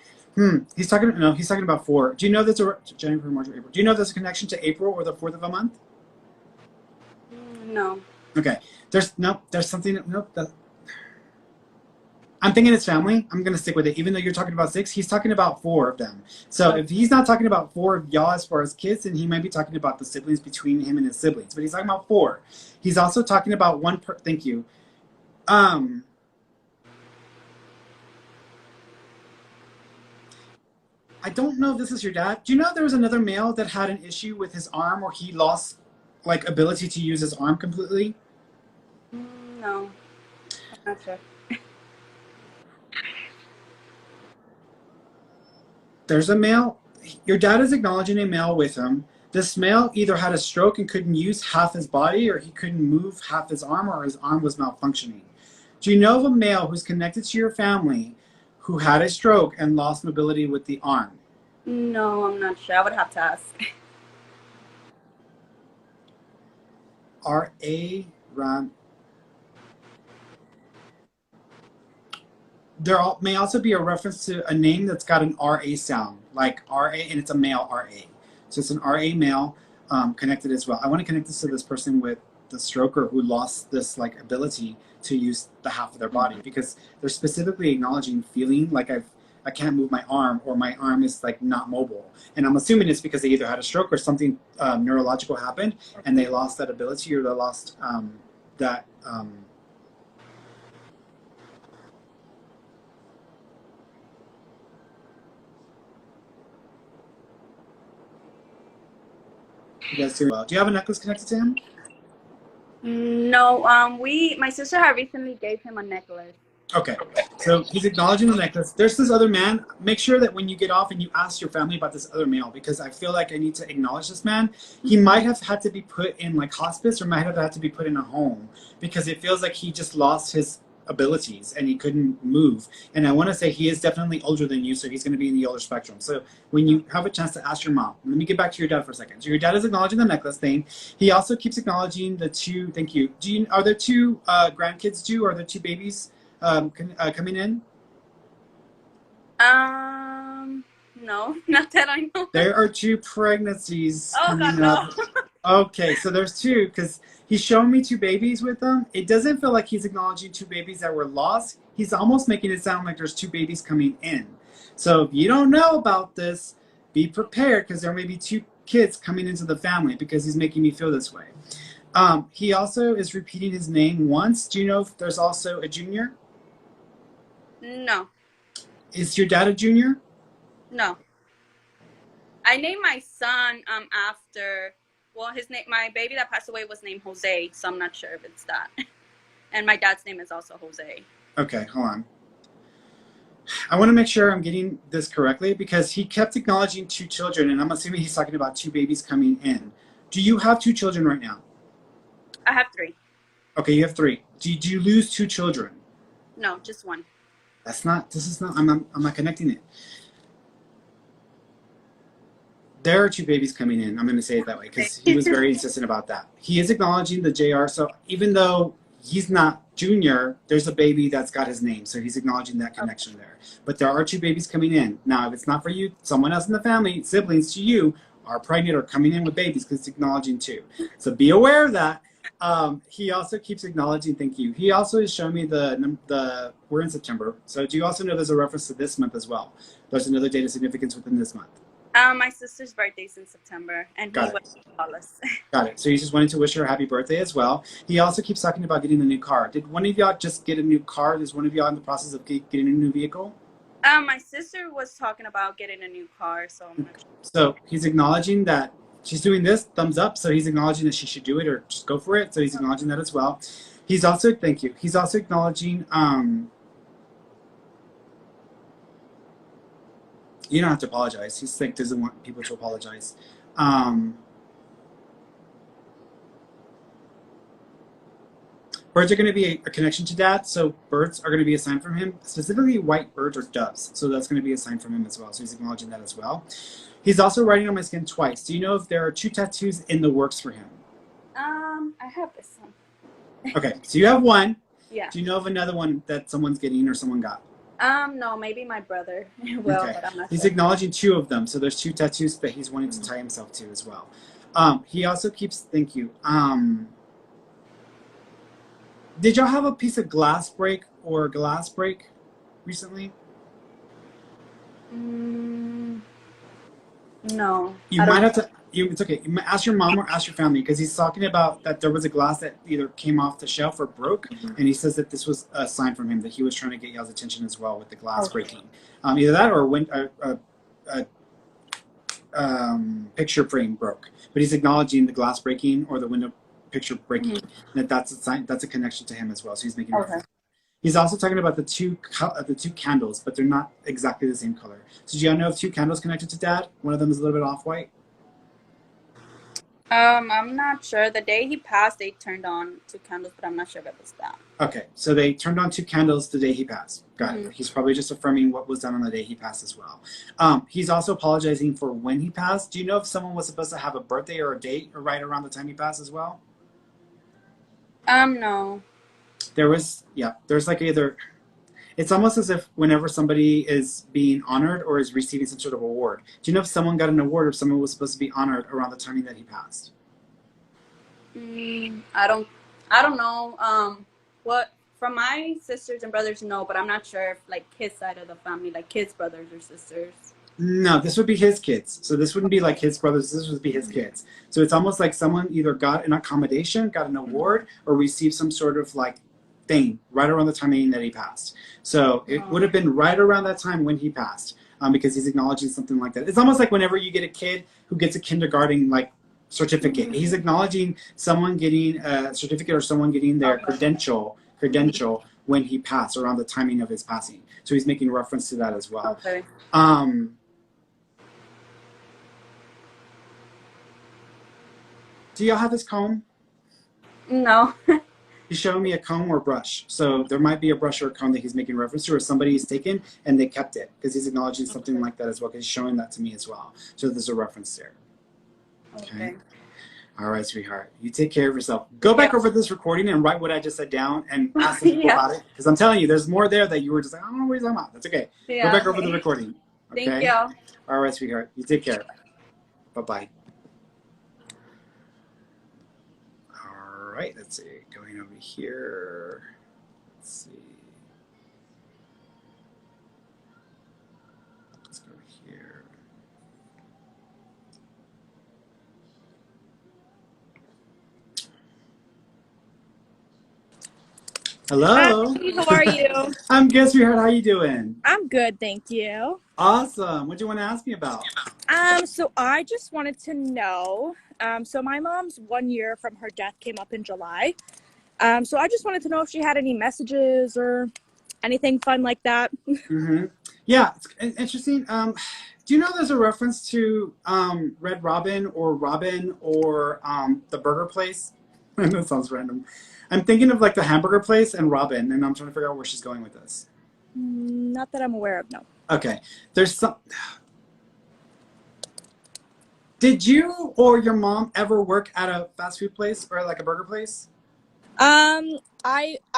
He's talking about 4. Do you know there's a January, March, or April? Do you know there's a connection to April or the 4th of a month? No. Okay. There's something. Nope. I'm thinking it's family. I'm going to stick with it. Even though you're talking about 6, he's talking about 4 of them. So if he's not talking about 4 of y'all as far as kids, then he might be talking about the siblings between him and his siblings. But he's talking about 4. He's also talking about one thank you. I don't know if this is your dad. Do you know there was another male that had an issue with his arm or he lost like ability to use his arm completely? No. I'm not sure. There's a male. Your dad is acknowledging a male with him. This male either had a stroke and couldn't use half his body, or he couldn't move half his arm, or his arm was malfunctioning. Do you know of a male who's connected to your family who had a stroke and lost mobility with the arm? No, I'm not sure. I would have to ask. R.A. Ram. There may also be a reference to a name that's got an R.A. sound, like R.A., and it's a male R.A. So it's an R.A. male connected as well. I want to connect this to this person with the stroker who lost this like ability to use the half of their body, because they're specifically acknowledging feeling like I can't move my arm, or my arm is like not mobile. And I'm assuming it's because they either had a stroke or something neurological happened and they lost that ability, or they lost that you guys doing well. Do you have a necklace connected to him? No, my sister had recently gave him a necklace. Okay, so he's acknowledging the necklace. There's this other man. Make sure that when you get off and you ask your family about this other male, because I feel like I need to acknowledge this man. He might have had to be put in like hospice, or might have had to be put in a home, because it feels like he just lost his abilities and he couldn't move. And I want to say he is definitely older than you, so he's going to be in the older spectrum. So when you have a chance to ask your mom, let me get back to your dad for a second. So your dad is acknowledging the necklace thing. He also keeps acknowledging the 2. Thank you. Are there 2 grandkids too? Are there 2 babies coming in? No, not that I know. There are 2 pregnancies coming God, up. Okay, so there's 2, because he's showing me 2 babies with them. It doesn't feel like he's acknowledging 2 babies that were lost. He's almost making it sound like there's 2 babies coming in. So if you don't know about this, be prepared, because there may be 2 kids coming into the family, because he's making me feel this way. He also is repeating his name once. Do you know if there's also a junior? No. Is your dad a junior? No. I named my son after, well, his name, my baby that passed away was named Jose, so I'm not sure if it's that. And my dad's name is also Jose. Okay, hold on. I want to make sure I'm getting this correctly, because he kept acknowledging 2 children, and I'm assuming he's talking about 2 babies coming in. Do you have 2 children right now? I have 3. Okay, you have 3. Do you lose 2 children? No, just 1. I'm not connecting it. There are 2 babies coming in. I'm going to say it that way, because he was very insistent about that. He is acknowledging the JR, so even though he's not junior, there's a baby that's got his name, so he's acknowledging that connection there. But there are 2 babies coming in. Now, if it's not for you, someone else in the family, siblings to you, are pregnant or coming in with babies, because it's acknowledging 2. So be aware of that. He also keeps acknowledging, thank you. He also is showing me we're in September, so do you also know there's a reference to this month as well? There's another date of significance within this month. My sister's birthday's in September, and he went to call us. Got it. So he just wanted to wish her a happy birthday as well. He also keeps talking about getting a new car. Did one of y'all just get a new car? Is one of y'all in the process of getting a new vehicle? My sister was talking about getting a new car, so I'm not sure. So he's acknowledging that she's doing this, thumbs up, so he's acknowledging that she should do it or just go for it. So he's acknowledging that as well. He's also, thank you. He's also acknowledging, you don't have to apologize. He's like, doesn't want people to apologize. Birds are going to be a connection to that, so birds are going to be a sign from him, specifically white birds or doves. So that's going to be a sign from him as well. So he's acknowledging that as well. He's also writing on my skin twice. Do you know if there are 2 tattoos in the works for him? I have this one. Okay, so you have 1. Yeah. Do you know of another one that someone's getting or someone got? No, maybe my brother will, Okay. but I'm not He's sure. acknowledging two of them. So there's two tattoos that he's wanting to tie himself to as well. He also keeps, thank you. Did y'all have a piece of glass break or glass break recently? Mm, no, You I might don't. have to. It's okay. You might ask your mom or ask your family because he's talking about that there was a glass that either came off the shelf or broke, and he says that this was a sign from him that he was trying to get y'all's attention as well with the glass Okay. breaking. Either that or when a picture frame broke. But he's acknowledging the glass breaking or the window picture breaking. And that's a sign. That's a connection to him as well. So he's making Okay. reference. He's also talking about the two candles, but they're not exactly the same color. So do y'all know if two candles connected to Dad? One of them is a little bit off white. I'm not sure. The day he passed, they turned on two candles, but I'm not sure if it was that. Okay, so they turned on two candles the day he passed. Got it. Mhm. He's probably just affirming what was done on the day he passed as well. He's also apologizing for when he passed. Do you know if someone was supposed to have a birthday or a date or right around the time he passed as well? No. There was, yeah, there's like either, it's almost as if whenever somebody is being honored or is receiving some sort of award. Do you know if someone got an award or someone was supposed to be honored around the timing that he passed? I don't know. What from my sisters and brothers, no, but I'm not sure if like his side of the family, like his brothers or sisters. No, this would be his kids. So this wouldn't be like his brothers. This would be his kids. So it's almost like someone either got an accommodation, got an award, or received some sort of like thing right around the timing that he passed. So it would have been right around that time when he passed, because he's acknowledging something like that. It's almost like whenever you get a kid who gets a kindergarten like certificate, he's acknowledging someone getting a certificate or someone getting their credential when he passed around the timing of his passing. So he's making reference to that as well. Okay. Do y'all have his comb? No. He's showing me a comb or brush. So there might be a brush or a comb that he's making reference to, or somebody has taken and they kept it because he's acknowledging something like that as well. Because he's showing that to me as well. So there's a reference there. Okay. All right, sweetheart. You take care of yourself. Go back over this recording and write what I just said down and ask some people about it. Because I'm telling you, there's more there that you were just like, I don't know what he's talking about. That's okay. Yeah. Go back over the recording. Okay? Thank you. All right, sweetheart. You take care. Bye-bye. All right, let's see. Going over here. Let's see. Let's go here. Hello. Hi, how are you? I'm good, sweetheart. How you doing? I'm good, thank you. Awesome. What do you want to ask me about? So I just wanted to know, so my mom's 1 year from her death came up in July. So I just wanted to know if she had any messages or anything fun like that. Mm-hmm. Yeah, it's interesting. Do you know there's a reference to Red Robin or the burger place? I know it sounds random. I'm thinking of like the hamburger place and Robin, and I'm trying to figure out where she's going with this. Not that I'm aware of, no. Okay. There's some. Did you or your mom ever work at a fast food place or like a burger place? I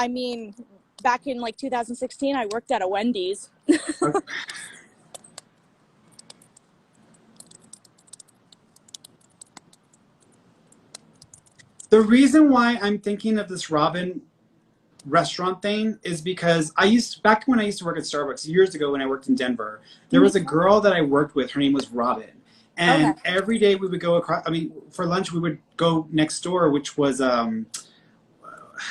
mean, back in like 2016, I worked at a Wendy's. Okay. The reason why I'm thinking of this Robin restaurant thing is because back when I used to work at Starbucks years ago when I worked in Denver, there was a girl that I worked with. Her name was Robin. And every day we would go across, for lunch we would go next door, which was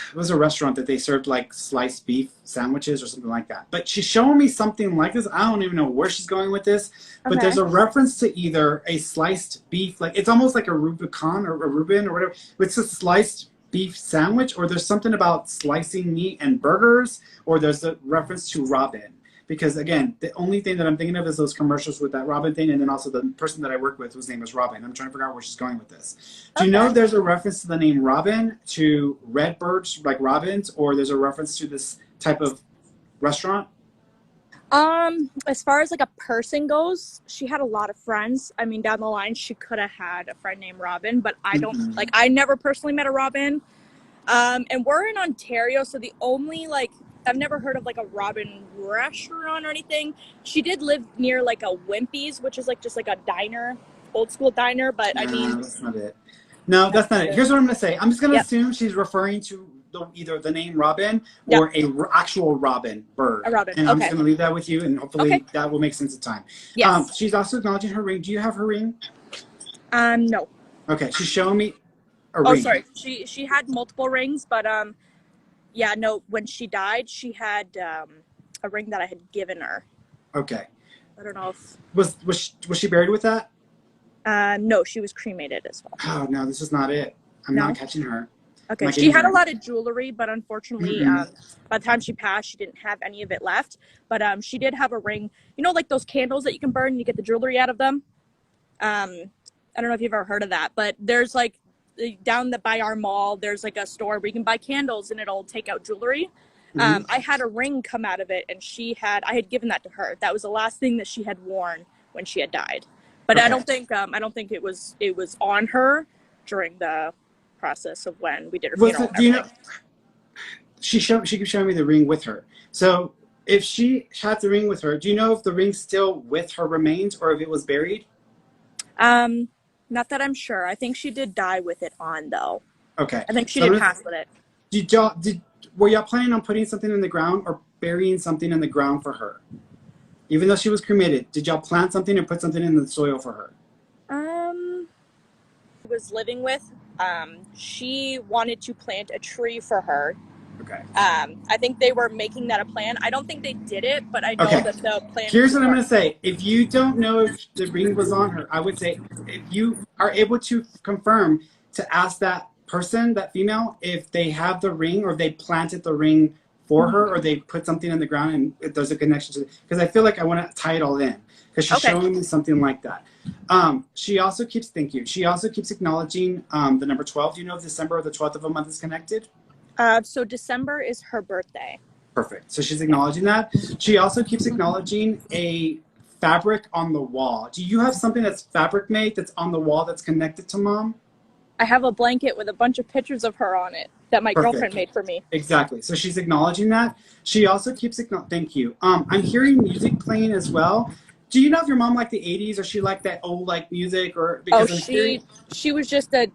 it was a restaurant that they served like sliced beef sandwiches or something like that. But she's showing me something like this. I don't even know where she's going with this, but there's a reference to either a sliced beef, like it's almost like a Rubicon or a Reuben or whatever. It's a sliced beef sandwich, or there's something about slicing meat and burgers, or there's a reference to Robin. Because again, the only thing that I'm thinking of is those commercials with that Robin thing, and then also the person that I work with whose name is Robin. I'm trying to figure out where she's going with this. Do you know if there's a reference to the name Robin to red birds like robins, or there's a reference to this type of restaurant? As far as like a person goes, she had a lot of friends. I mean, down the line, she could have had a friend named Robin, but I don't I never personally met a Robin. And we're in Ontario, so the only like I've never heard of like a Robin restaurant or anything. She did live near like a Wimpy's, which is like just like a diner, old school diner. But I mean, No, that's not it. No, that's not it. Here's what I'm going to say. I'm just going to Yep. assume she's referring to either the name Robin Yep. or actual Robin bird. A robin. And I'm Okay. just going to leave that with you, and hopefully Okay. that will make sense of time. Yes. She's also acknowledging her ring. Do you have her ring? No. Okay, she's showing me a Oh, ring. sorry. She had multiple rings, but yeah, no. When she died, she had a ring that I had given her. Okay. I don't know if. Was she buried with that? No, she was cremated as well. Oh no, this is not it. I'm No? not catching her. Okay, Like she had a anything. lot of jewelry, but unfortunately, Mhm. by the time she passed, she didn't have any of it left. But she did have a ring. You know, like those candles that you can burn and you get the jewelry out of them? I don't know if you've ever heard of that, but there's like by our mall, there's like a store where you can buy candles and it'll take out jewelry. Mhm. I had a ring come out of it, and I had given that to her. That was the last thing that she had worn when she had died. But Okay. I don't think it was on her during the process of when we did her funeral. Do you know? She keeps showing me the ring with her. So if she had the ring with her, do you know if the ring's still with her remains or if it was buried? Not that I'm sure. I think she did die with it on, though. Okay. I think she So did pass with it. Were y'all planning on putting something in the ground or burying something in the ground for her? Even though she was cremated, did y'all plant something or put something in the soil for her? Was living with, she wanted to plant a tree for her. Okay. I think they were making that a plan. I don't think they did it, but I know Okay. that the plan. Here's what I'm going to say. If you don't know if the ring was on her, I would say if you are able to confirm to ask that person, that female, if they have the ring or if they planted the ring for her or they put something in the ground and if there's a connection to it. Because I feel like I want to tie it all in because she's showing me something like that. She also keeps, thank you. She also keeps acknowledging the number 12. Do you know if December or the 12th of a month is connected? So December is her birthday. Perfect. So she's acknowledging that. She also keeps acknowledging a fabric on the wall. Do you have something that's fabric made that's on the wall that's connected to mom? I have a blanket with a bunch of pictures of her on it that my girlfriend made for me. Exactly. So she's acknowledging that. She also keeps thank you. I'm hearing music playing as well. Do you know if your mom liked the 80s or she liked that old like music or because she was just a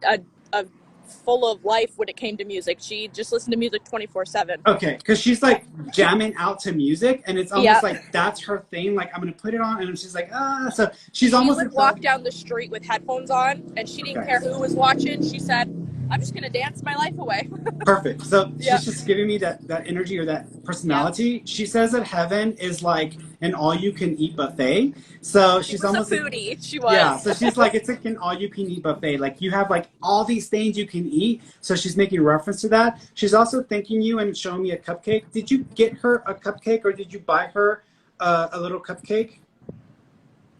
full of life when it came to music. She just listened to music 24/7. Okay, because she's like jamming out to music, and it's almost like that's her thing. Like I'm gonna put it on, and she's like, ah. So she would walk down the street with headphones on, and she didn't care who was watching. She said, "I'm just gonna dance my life away." Perfect. So she's just giving me that energy or that personality. She says that heaven is like an all-you-can-eat buffet. So she's almost a foodie. She was. Yeah. So she's like, it's like an all-you-can-eat buffet. Like you have like all these things you can eat. So she's making reference to that. She's also thanking you and showing me a cupcake. Did you get her a cupcake or did you buy her a little cupcake?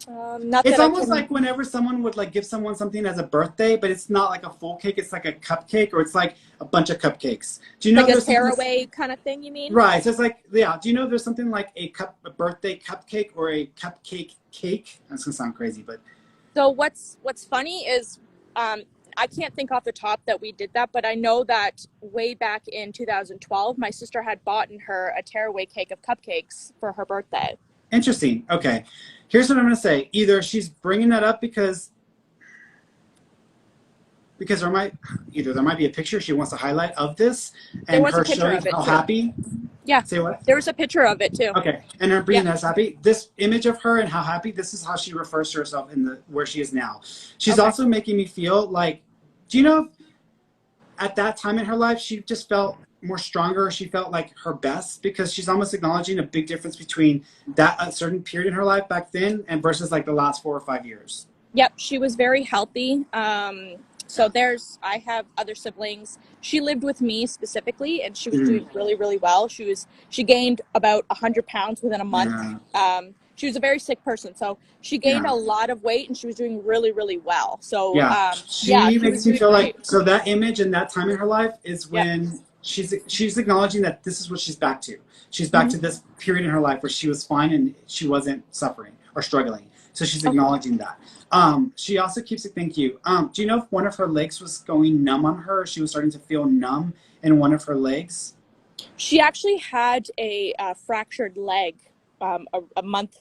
It's almost like whenever someone would like give someone something as a birthday, but it's not like a full cake. It's like a cupcake, or it's like a bunch of cupcakes. Do you know like a tearaway kind of thing? You mean? Right. So it's like, yeah. Do you know there's something like a birthday cupcake or a cupcake cake? That's gonna sound crazy, but. So what's funny is, I can't think off the top that we did that, but I know that way back in 2012, my sister had bought her a tearaway cake of cupcakes for her birthday. Interesting. Okay. Here's what I'm going to say. Either she's bringing that up because there might be a picture she wants to highlight of this and her showing how happy. Yeah. Say what? There was a picture of it too. Okay. And her being as happy. This image of her and how happy, this is how she refers to herself in where she is now. She's also making me feel like, do you know, at that time in her life, she just felt more stronger. She felt like her best because she's almost acknowledging a big difference between that a certain period in her life back then and versus like the last 4 or 5 years. Yep. She was very healthy. So I have other siblings. She lived with me specifically, and she was doing really, really well. She gained about 100 pounds within a month. Yeah. She was a very sick person, so she gained a lot of weight, and she was doing really, really well. So she makes me feel like so that image and that time in her life is when she's acknowledging that this is what she's back to. She's back to this period in her life where she was fine and she wasn't suffering or struggling. So she's acknowledging that. She also keeps it, thank you. Do you know if one of her legs was going numb on her? She was starting to feel numb in one of her legs? She actually had a fractured leg a month.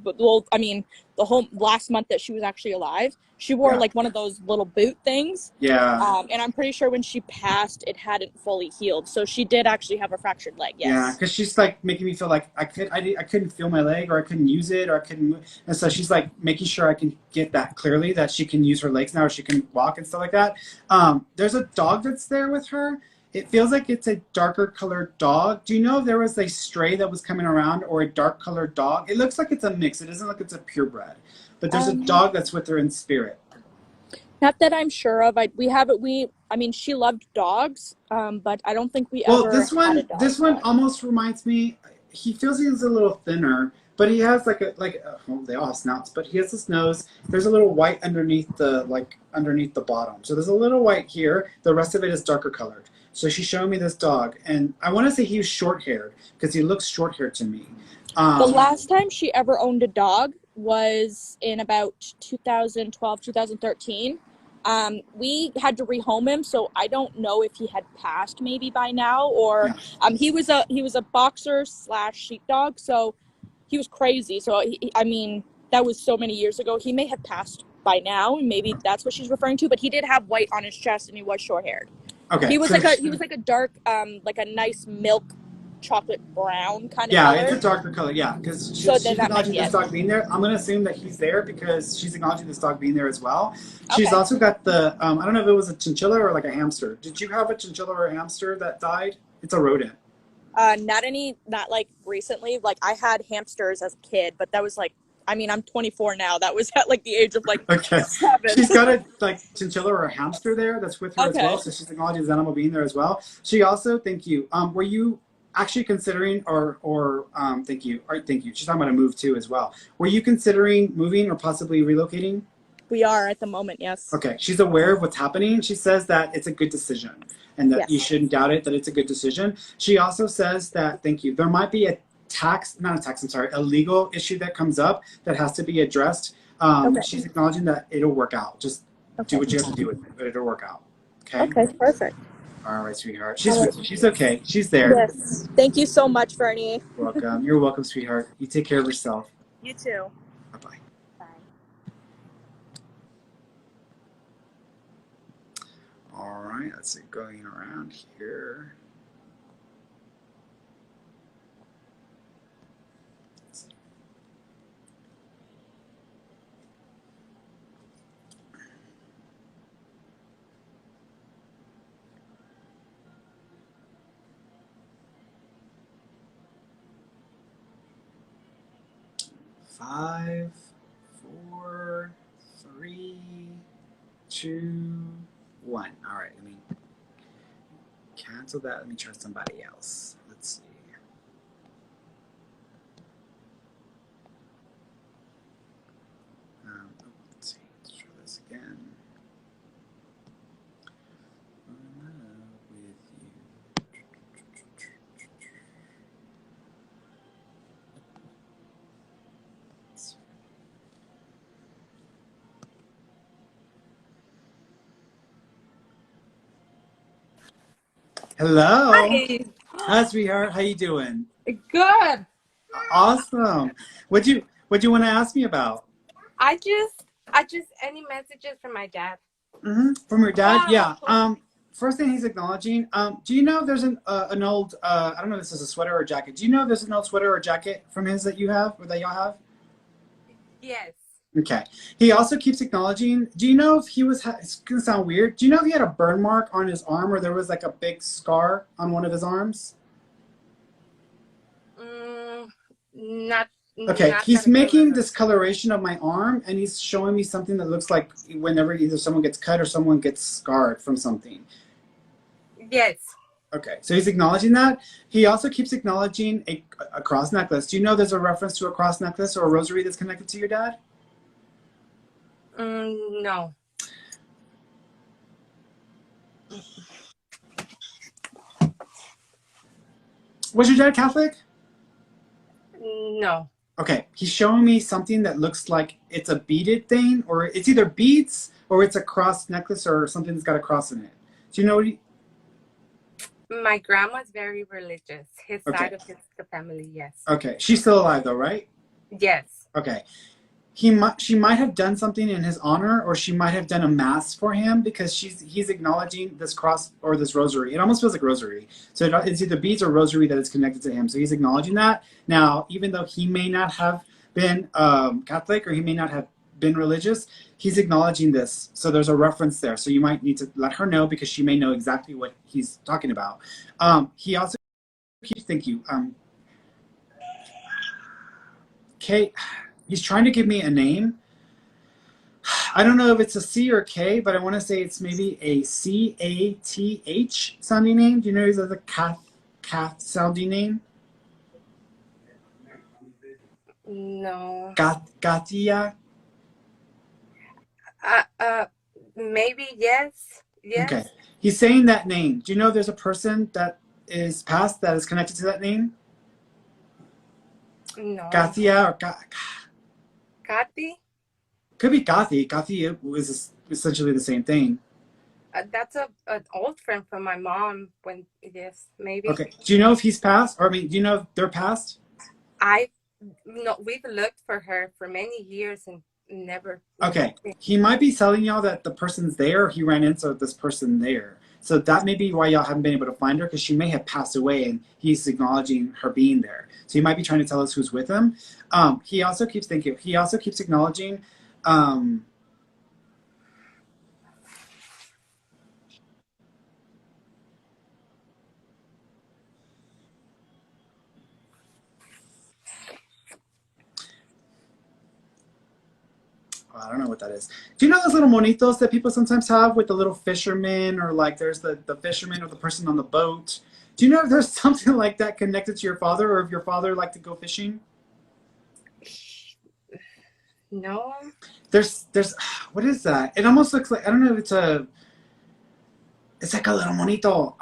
Well, I mean, the whole last month that she was actually alive, she wore Yeah. like one of those little boot things. Yeah. And I'm pretty sure when she passed, it hadn't fully healed. So she did actually have a fractured leg. Yeah, Yes. because she's like making me feel like I couldn't feel my leg, or I couldn't use it, or I couldn't move. And so she's like making sure I can get that clearly, that she can use her legs now, or she can walk and stuff like that. There's a dog that's there with her. It feels like it's a darker colored dog. Do you know if there was a stray that was coming around, or a dark colored dog? It looks like it's a mix. It doesn't look like it's a purebred, but there's a Um, dog that's with her in spirit. Not that I'm sure of. I mean, she loved dogs, but I don't think we Well, ever had a dog. this one almost reminds me. He feels he's a little thinner, but he has well, they all have snouts, but he has this nose. There's a little white underneath the bottom. So there's a little white here. The rest of it is darker colored. So she's showing me this dog, and I want to say he's short haired because he looks short haired to me. The last time she ever owned a dog was in about 2012, 2013. We had to rehome him, so I don't know if he had passed maybe by now, or Yeah. he was a boxer slash sheepdog, so he was crazy. So I mean, that was so many years ago. He may have passed by now, and maybe that's what she's referring to. But he did have white on his chest, and he was short haired. Okay. He was like a dark, like a nice milk chocolate brown kind of Yeah, color. it's a darker color. Yeah, because So she's then that might acknowledging be this it. dog being there. I'm gonna assume that he's there because she's acknowledging this dog being there as well. She's Okay. also got the I don't know if it was a chinchilla or like a hamster. Did you have a chinchilla or a hamster that died? It's a rodent. Not like recently. Like I had hamsters as a kid, but that was like, I mean, I'm 24 now. That was at like the age of like Okay. 7. She's got a chinchilla or a hamster there that's with her as Okay. well. So she's acknowledging this animal being there as well. She also, thank you. Were you actually considering thank you. Thank you. She's talking about a move too as well. Were you considering moving or possibly relocating? We are at the moment, yes. Okay, she's aware of what's happening. She says that it's a good decision and that you Yes. shouldn't doubt it, that it's a good decision. She also says that, thank you, there might be a a legal issue that comes up that has to be addressed. Okay. She's acknowledging that it'll work out. Just Okay. do what you have to do with it, but it'll work out. Okay? Okay, perfect. All right, sweetheart. She's okay. She's there. Yes. Thank you so much, Ferny. Welcome. You're welcome, sweetheart. You take care of yourself. You too. Bye-bye. Bye. All right, let's see, going around here. Five, 4, 3, 2, 1. All right, let me cancel that. Let me try somebody else. Let's see. Let's see. Let's try this again. With you. Hello. Hi. Hi, sweetheart. How you doing? Good. Awesome. What'd you want to ask me about? I just any messages from my dad. From your dad? Wow. Yeah. First thing he's acknowledging. Do you know if there's an old I don't know if this is a sweater or a jacket. Do you know if there's an old sweater or jacket from his that you have or that y'all have? Yes. Okay. He also keeps acknowledging. Do you know if he was? It's gonna sound weird. Do you know if he had a burn mark on his arm, or there was like a big scar on one of his arms? Not. Okay. Not He's that I making remember. discoloration of my arm, and he's showing me something that looks like whenever either someone gets cut or someone gets scarred from something. Yes. Okay, so he's acknowledging that. He also keeps acknowledging a cross necklace. Do you know there's a reference to a cross necklace or a rosary that's connected to your dad? No. Was your dad Catholic? No. Okay, he's showing me something that looks like it's a beaded thing, or it's either beads or it's a cross necklace or something that's got a cross in it. Do you know what My grandma's very religious. His Okay. side of the family, yes. Okay. She's still alive though, right? Yes. Okay. She might have done something in his honor, or she might have done a mass for him, because he's acknowledging this cross or this rosary. It almost feels like rosary. So it's either beads or rosary that is connected to him. So he's acknowledging that. Now, even though he may not have been Catholic, or he may not have been religious, he's acknowledging this. So there's a reference there. So you might need to let her know, because she may know exactly what he's talking about. He also keeps, thank you. Kate, he's trying to give me a name. I don't know if it's a C or K, but I want to say it's maybe a C-A-T-H sounding name. Do you know if it's a Kath sounding name? No. Katia? Maybe yes. Yes. Okay. He's saying that name. Do you know if there's a person that is passed that is connected to that name? No. Katia or Kathy? could be Kathy. Kathy is essentially the same thing. That's an old friend from my mom. When yes, maybe. Okay. Do you know if he's passed? Or I mean, do you know if they're passed? We've looked for her for many years and never. Okay. He might be telling y'all that the person's there, or he ran into this person there. So that may be why y'all haven't been able to find her, because she may have passed away and he's acknowledging her being there. So he might be trying to tell us who's with him. He also keeps thinking, he also keeps acknowledging I don't know what that is. Do you know those little monitos that people sometimes have with the little fishermen, or like there's the fisherman or the person on the boat? Do you know if there's something like that connected to your father, or if your father liked to go fishing? No. There's what is that? It almost looks like, I don't know if it's like a little monito.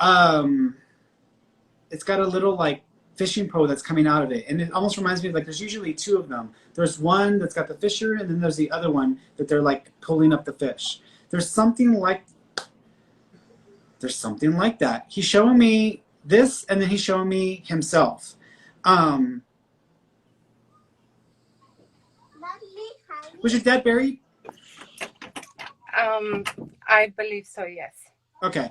It's got a little like fishing pole that's coming out of it, and it almost reminds me of, like, there's usually two of them. There's one that's got the fisher, and then there's the other one that they're like pulling up the fish. There's something like that. He's showing me this, and then he's showing me himself. Was your dad buried? I believe so, yes. Okay.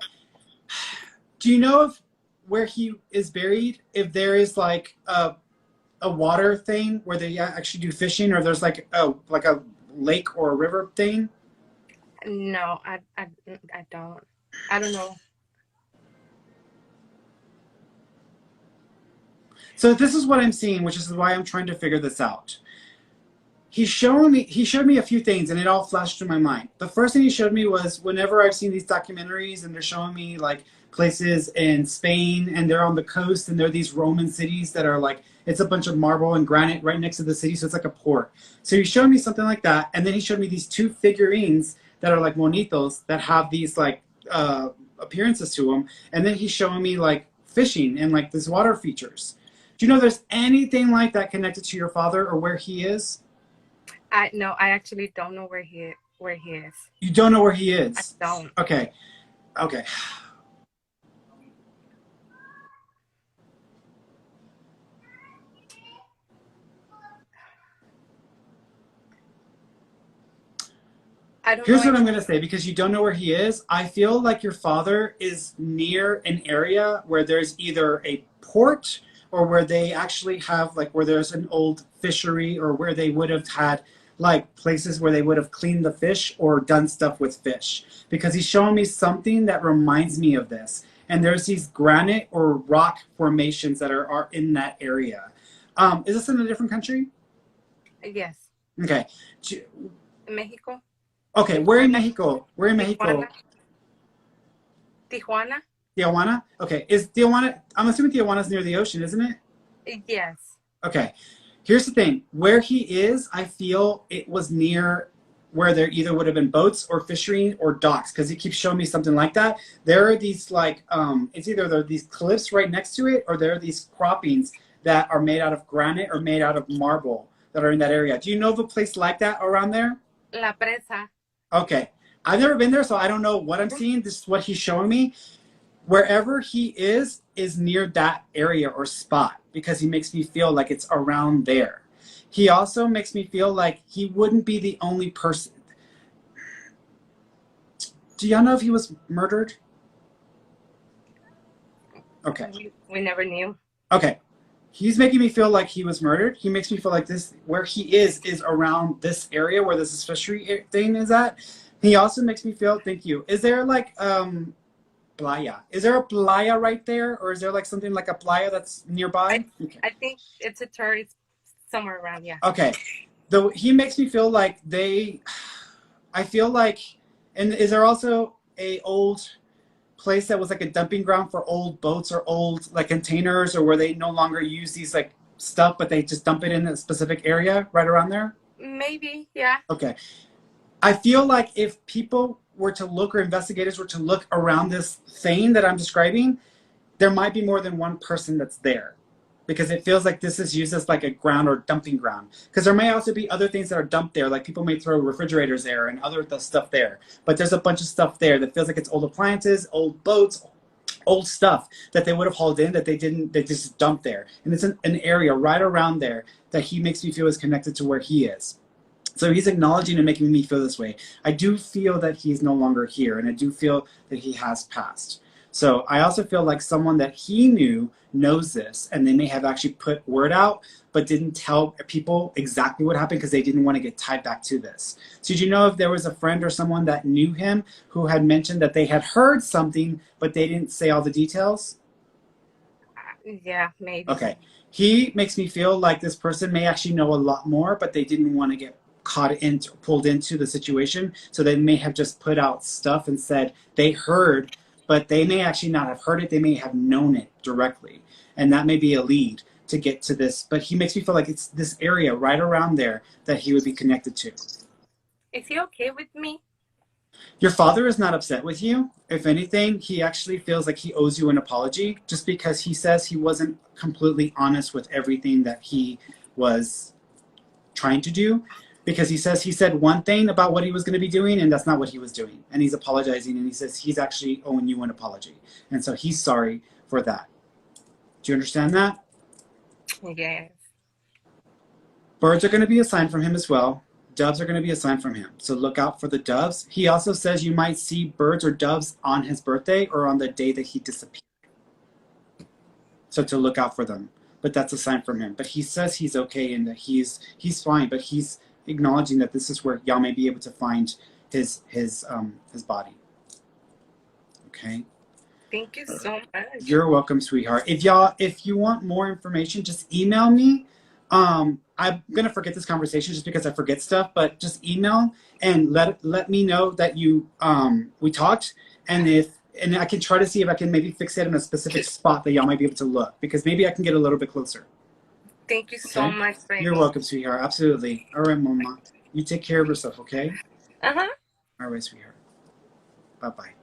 Do you know if where he is buried, if there is like a water thing where they actually do fishing, or there's like a lake or a river thing? No, I don't. I don't know. So this is what I'm seeing, which is why I'm trying to figure this out. He showed me a few things, and it all flashed through my mind. The first thing he showed me was, whenever I've seen these documentaries and they're showing me like places in Spain, and they're on the coast, and there are these Roman cities that are like, it's a bunch of marble and granite right next to the city, so it's like a port. So he showed me something like that, and then he showed me these two figurines that are like monitos that have these like appearances to them, and then he's showing me like fishing and like these water features. Do you know if there's anything like that connected to your father or where he is? No, I actually don't know where he is. You don't know where he is? I don't. Okay. Here's what I'm going to say, because you don't know where he is. I feel like your father is near an area where there's either a port, or where they actually have, like, where there's an old fishery, or where they would have had like places where they would have cleaned the fish or done stuff with fish, because he's showing me something that reminds me of this. And there's these granite or rock formations that are in that area. Is this in a different country? Yes. Okay. Mexico. Okay, we're in Mexico. We're in Mexico. Tijuana. Tijuana? Okay. Is Tijuana, I'm assuming Tijuana's near the ocean, isn't it? Yes. Okay. Here's the thing. Where he is, I feel it was near where there either would have been boats or fishery or docks, because he keeps showing me something like that. There are these like, it's either there are these cliffs right next to it, or there are these croppings that are made out of granite or made out of marble that are in that area. Do you know of a place like that around there? La Presa. Okay. I've never been there, so I don't know what I'm seeing. This is what he's showing me. wherever he is near that area or spot, because he makes me feel like it's around there. He also makes me feel like he wouldn't be the only person. Do y'all know if he was murdered? Okay. We never knew. Okay. He's making me feel like he was murdered. He makes me feel like this, where he is around this area where this fishery thing is at. He also makes me feel, thank you. Is there like, playa? Is there a playa right there? Or is there like something like a playa that's nearby? Okay. I think it's a tourist somewhere around, yeah. Okay. Though he makes me feel like I feel like, and is there also a old place that was like a dumping ground for old boats or old like containers, or where they no longer use these like stuff, but they just dump it in a specific area right around there? Maybe, yeah. Okay. I feel like if people were to look, or investigators were to look around this thing that I'm describing, there might be more than one person that's there, because it feels like this is used as like a ground or dumping ground. Because there may also be other things that are dumped there, like people may throw refrigerators there and other stuff there. But there's a bunch of stuff there that feels like it's old appliances, old boats, old stuff that they would have hauled in that they just dumped there. And it's an area right around there that he makes me feel is connected to where he is. So he's acknowledging and making me feel this way. I do feel that he's no longer here, and I do feel that he has passed. So I also feel like someone that he knew knows this, and they may have actually put word out, but didn't tell people exactly what happened because they didn't want to get tied back to this. So did you know if there was a friend or someone that knew him who had mentioned that they had heard something, but they didn't say all the details? Yeah, maybe. Okay. He makes me feel like this person may actually know a lot more, but they didn't want to get pulled into the situation. So they may have just put out stuff and said they heard, but they may actually not have heard it. They may have known it directly. And that may be a lead to get to this. But he makes me feel like it's this area right around there that he would be connected to. Is he okay with me? Your father is not upset with you. If anything, he actually feels like he owes you an apology, just because he says he wasn't completely honest with everything that he was trying to do. Because he says he said one thing about what he was going to be doing, and that's not what he was doing. And he's apologizing, and he says he's actually owing you an apology. And so he's sorry for that. Do you understand that? Yes. Birds are going to be a sign from him as well. Doves are going to be a sign from him. So look out for the doves. He also says you might see birds or doves on his birthday or on the day that he disappeared. So to look out for them. But that's a sign from him. But he says he's okay and that he's fine, but he's acknowledging that this is where y'all may be able to find his body. Okay. Thank you so much. You're welcome, sweetheart. If you want more information, just email me. I'm gonna forget this conversation just because I forget stuff, but just email and let me know that you we talked, and I can try to see if I can maybe fix it in a specific spot that y'all might be able to look, because maybe I can get a little bit closer. Thank you so much, baby. You're welcome, sweetheart. Absolutely. All right, Mama. You take care of yourself, okay? Uh-huh. All right, sweetheart. Bye-bye.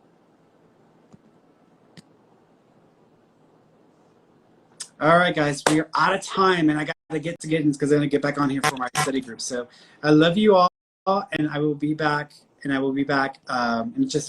All right, guys. We are out of time, and I got to get because I'm going to get back on here for my study group. So I love you all, and I will be back, in just